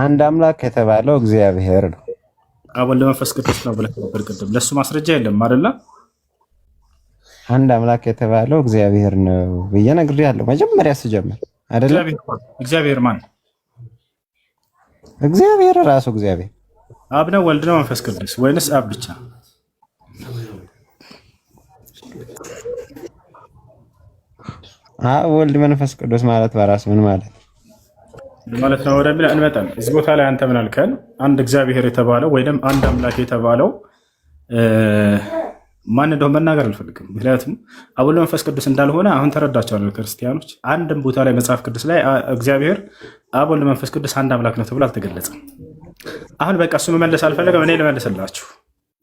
አንድ አምላክ የተባለው እግዚአብሔር ነው። አብ ወልድ መንፈስ ቅዱስ ነው ብለህ ነበር ቅድም። ለሱ ማስረጃ የለም አይደለ? አንድ አምላክ የተባለው እግዚአብሔር ነው ብዬ ነግሬሃለሁ መጀመሪያ ስጀምር አይደለ? እግዚአብሔር ማን? እግዚአብሔር ራሱ እግዚአብሔር አብ ነው ወልድ ነው መንፈስ ቅዱስ ወይንስ አብ ብቻ? አብ ወልድ መንፈስ ቅዱስ ማለት በራሱ ምን ማለት ነው ወደሚል እንመጣለን። እዚህ ቦታ ላይ አንተ ምን አልከን? አንድ እግዚአብሔር የተባለው ወይንም አንድ አምላክ የተባለው ማን እንደሆነ መናገር አልፈልግም። ምክንያቱም አብ ወልድ መንፈስ ቅዱስ እንዳልሆነ አሁን ተረዳቸዋል ክርስቲያኖች። አንድም ቦታ ላይ መጽሐፍ ቅዱስ ላይ እግዚአብሔር አብ ወልድ መንፈስ ቅዱስ አንድ አምላክ ነው ተብሎ አልተገለጸም። አሁን በቃ እሱ መመለስ አልፈለገም። እኔ ልመልስላችሁ።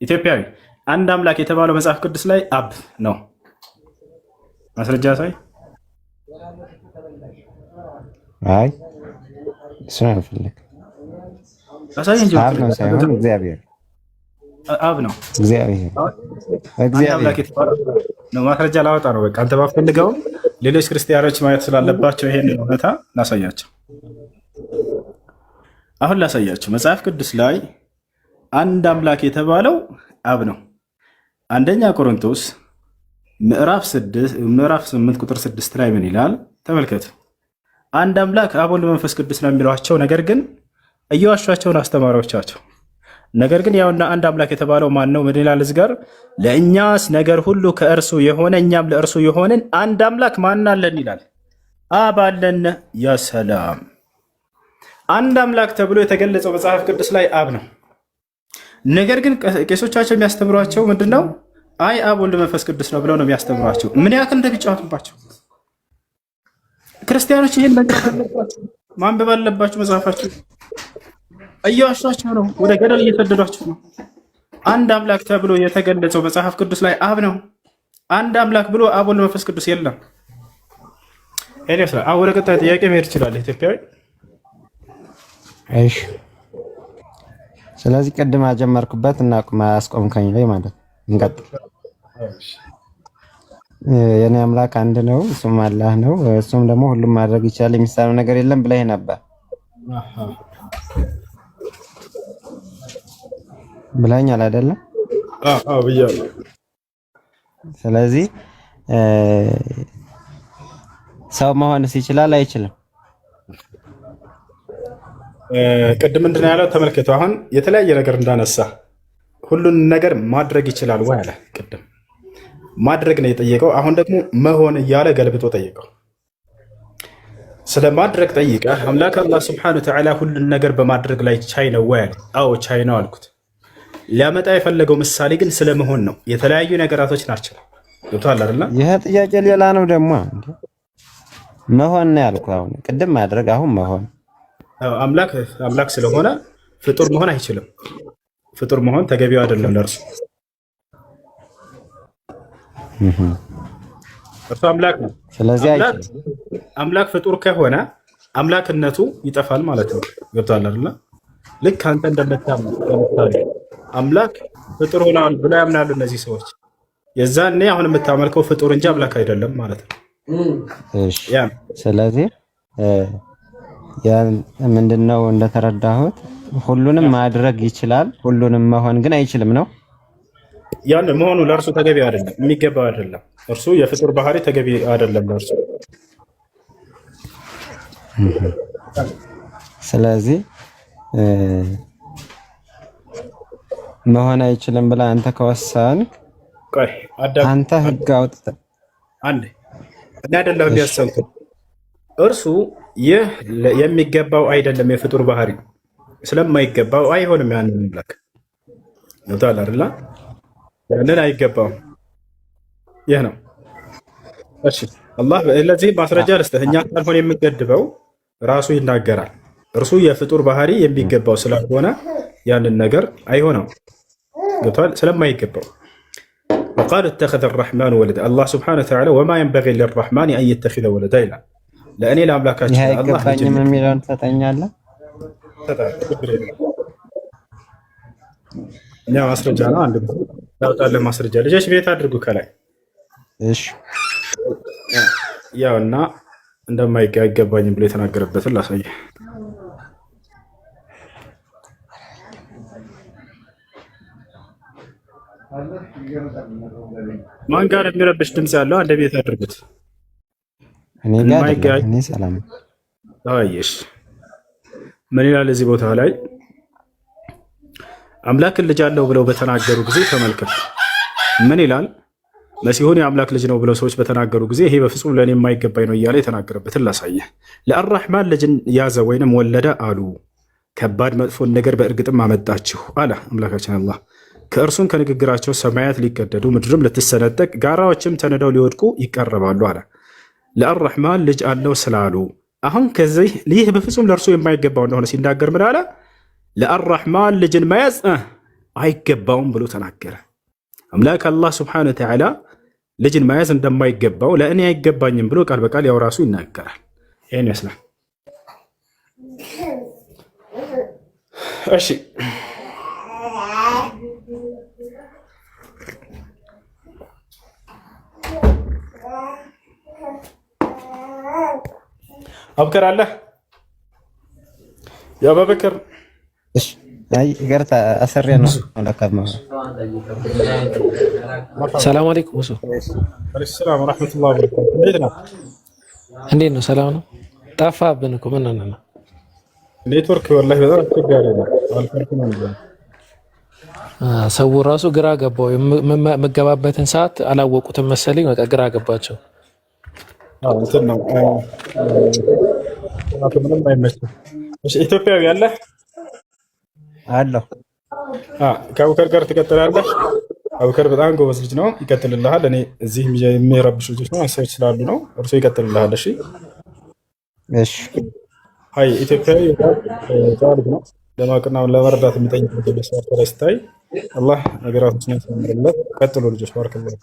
ኢትዮጵያዊ አንድ አምላክ የተባለው መጽሐፍ ቅዱስ ላይ አብ ነው። ማስረጃ ሳይ አይ እሱ አልፈልግም። አብ ነው ሳይሆን እግዚአብሔር አብ ነው እግዚአብሔር ነው። ማስረጃ ላወጣ ነው። በቃ አንተ ባፈልገው ሌሎች ክርስቲያኖች ማየት ስላለባቸው ይሄን እውነታ ላሳያቸው። አሁን ላሳያቸው። መጽሐፍ ቅዱስ ላይ አንድ አምላክ የተባለው አብ ነው። አንደኛ ቆሮንቶስ ምዕራፍ 8 ቁጥር 6 ላይ ምን ይላል? ተመልከቱ። አንድ አምላክ አብ ወልድ መንፈስ ቅዱስ ነው የሚሏቸው፣ ነገር ግን እየዋሿቸውን አስተማሪዎቻቸው። ነገር ግን ያውና አንድ አምላክ የተባለው ማን ነው? ምን ይላል እዚህ ጋር? ለእኛስ ነገር ሁሉ ከእርሱ የሆነ እኛም ለእርሱ የሆንን አንድ አምላክ ማን አለን ይላል? አብ አለን። ያ ሰላም። አንድ አምላክ ተብሎ የተገለጸው መጽሐፍ ቅዱስ ላይ አብ ነው። ነገር ግን ቄሶቻቸው የሚያስተምሯቸው ምንድነው? አይ አብ ወልድ መንፈስ ቅዱስ ነው ብለው ነው የሚያስተምሯቸው። ምን ያክል እንደሚጫወቱባቸው ክርስቲያኖች ይህን ነገር አለባቸው፣ ማንበብ አለባቸው። መጽሐፋቸው እየዋሿቸው ነው፣ ወደ ገደል እየሰደዷቸው ነው። አንድ አምላክ ተብሎ የተገለጸው መጽሐፍ ቅዱስ ላይ አብ ነው። አንድ አምላክ ብሎ አብ ወልድ መንፈስ ቅዱስ የለም። አሁን ወደ ቀጣይ ጥያቄ መሄድ ይችላል ኢትዮጵያዊ። እሺ፣ ስለዚህ ቅድም አጀመርኩበት እና አስቆምከኝ ላይ ማለት እንቀጥል። የኔ አምላክ አንድ ነው፣ እሱም አላህ ነው፣ እሱም ደግሞ ሁሉም ማድረግ ይችላል፣ የሚሳነው ነገር የለም ብለህ ነበር ብለኛል አይደለም? አዎ ብያለሁ። ስለዚህ ሰው መሆንስ ይችላል አይችልም? ቅድም ምንድን ነው ያለው? ተመልከቱ። አሁን የተለያየ ነገር እንዳነሳ ሁሉን ነገር ማድረግ ይችላል ወይ አለ። ቅድም ማድረግ ነው የጠየቀው። አሁን ደግሞ መሆን እያለ ገልብጦ ጠየቀው። ስለ ማድረግ ጠይቀ አምላክ አላህ ስብሐነሁ ወተዓላ ሁሉን ነገር በማድረግ ላይ ቻይ ነው ወይ አለ። አዎ ቻይ ነው አልኩት። ሊያመጣ የፈለገው ምሳሌ ግን ስለ መሆን ነው። የተለያዩ ነገራቶች ናቸው። ገብቶሃል አይደል? ይሄ ጥያቄ ሌላ ነው ደግሞ መሆን ነው ያልኩህ። አሁን ቅድም ማድረግ፣ አሁን መሆን። አምላክ ስለሆነ ፍጡር መሆን አይችልም። ፍጡር መሆን ተገቢው አይደለም ለእርሱ። እርሱ አምላክ ነው። ስለዚህ አምላክ ፍጡር ከሆነ አምላክነቱ ይጠፋል ማለት ነው። ገብቶሃል አይደል? ልክ አንተ እንደምታምነው አምላክ ፍጡር ሆኗል ብለው ያምናሉ እነዚህ ሰዎች። የዛኔ አሁን የምታመልከው ፍጡር እንጂ አምላክ አይደለም ማለት ነው። እሺ፣ ስለዚህ ምንድነው እንደተረዳሁት ሁሉንም ማድረግ ይችላል፣ ሁሉንም መሆን ግን አይችልም ነው። ያን መሆኑ ለእርሱ ተገቢ አይደለም፣ የሚገባው አይደለም። እርሱ የፍጡር ባህሪ ተገቢ አይደለም ለእርሱ። ስለዚህ መሆን አይችልም ብለህ አንተ ከወሰንክ አንተ ህግ አውጥተህ አንዴ እኔ አይደለም ያሰብኩት እርሱ ይህ የሚገባው አይደለም። የፍጡር ባህሪ ስለማይገባው አይሆንም። ያንን አምላክ ይወጣል አይደል? ያንን አይገባውም። ይህ ነው። እሺ አላህ ለዚህ ማስረጃ ልስጥህ። እኛ ካልሆነ የምንገድበው ራሱ ይናገራል። እርሱ የፍጡር ባህሪ የሚገባው ስላልሆነ ያንን ነገር አይሆነው። ገብቷል? ስለማይገባው وقال اتخذ الرحمن ولدا الله سبحانه وتعالى وما ينبغي للرحمن ان يتخذ ولدا ይላል። ለእኔ ለአምላካችን አላህ አይገባኝም የሚለውን ትሰጠኛለህ? እኛ ማስረጃ ነው አንድ ታውጣለህ። ማስረጃ ልጆች ቤት አድርጉ ከላይ እሺ። ያውና እንደማይገባኝም ብሎ የተናገረበትን ላሳየህ። ማን ጋር የሚረብሽ ድምጽ ያለው አንድ ቤት አድርጉት። እኔ ጋር እኔ ሰላም አይሽ ምን ይላል እዚህ ቦታ ላይ አምላክን ልጅ አለው ብለው በተናገሩ ጊዜ ተመልከቱ። ምን ይላል? መሲሁን የአምላክ ልጅ ነው ብለው ሰዎች በተናገሩ ጊዜ ይሄ በፍጹም ለእኔ የማይገባኝ ነው እያለ የተናገረበትን ላሳየህ። ለአራሕማን ልጅን ያዘ ወይንም ወለደ አሉ። ከባድ መጥፎን ነገር በእርግጥም አመጣችሁ አለ አምላካችን አላህ። ከእርሱም ከንግግራቸው ሰማያት ሊቀደዱ ምድርም ልትሰነጠቅ ጋራዎችም ተነደው ሊወድቁ ይቀርባሉ አለ። ለአራሕማን ልጅ አለው ስላሉ አሁን ከዚህ ይህ በፍጹም ለእርሱ የማይገባው እንደሆነ ሲናገር ምን አለ? ለአራሕማን ልጅን መያዝ አይገባውም ብሎ ተናገረ። አምላክ አላህ ስብሓነሁ ወተዓላ ልጅን መያዝ እንደማይገባው ለእኔ አይገባኝም ብሎ ቃል በቃል ያው ራሱ ይናገራል። ይህን ይመስላል። እሺ አብከር አለ የአባበከር እሺ። አይ ይገርታ አሰሪያ ነው ለካማ ሰላም አለይኩም ወሱ አለይኩም ሰላም ወራህመቱላሂ ወበረካቱ። እንዴት ነው? እንዴት ነው? ሰላም ነው። ጠፋብን እኮ ምን ነው? ኔትወርክ ወላሂ በጣም አስቸጋሪ ነው። አልፈርኩም ነው። ሰው ራሱ ግራ ገባው። የምገባበትን ሰዓት አላወቁትም መሰለኝ። በቃ ግራ ገባቸው። እንትን ነው ምንም አይመስልም። እሺ ኢትዮጵያዊ ያለ አለሁ። ከአቡከር ጋር ትቀጥላለህ። አቡከር በጣም ጎበዝ ልጅ ነው፣ ይቀጥልልሃል። እኔ እዚህ የሚረብሹ ልጆች ነው ሰዎች ስላሉ ነው። እርሱ ይቀጥልልሃል። እሺ እሺ። አይ ኢትዮጵያዊ ልጅ ነው፣ ለማወቅና ለመረዳት የሚጠይቅ ልጅ ነው። ስታይ አላህ ነገራቶችን ያስመርለት። ቀጥሉ ልጆች ባረከላሁ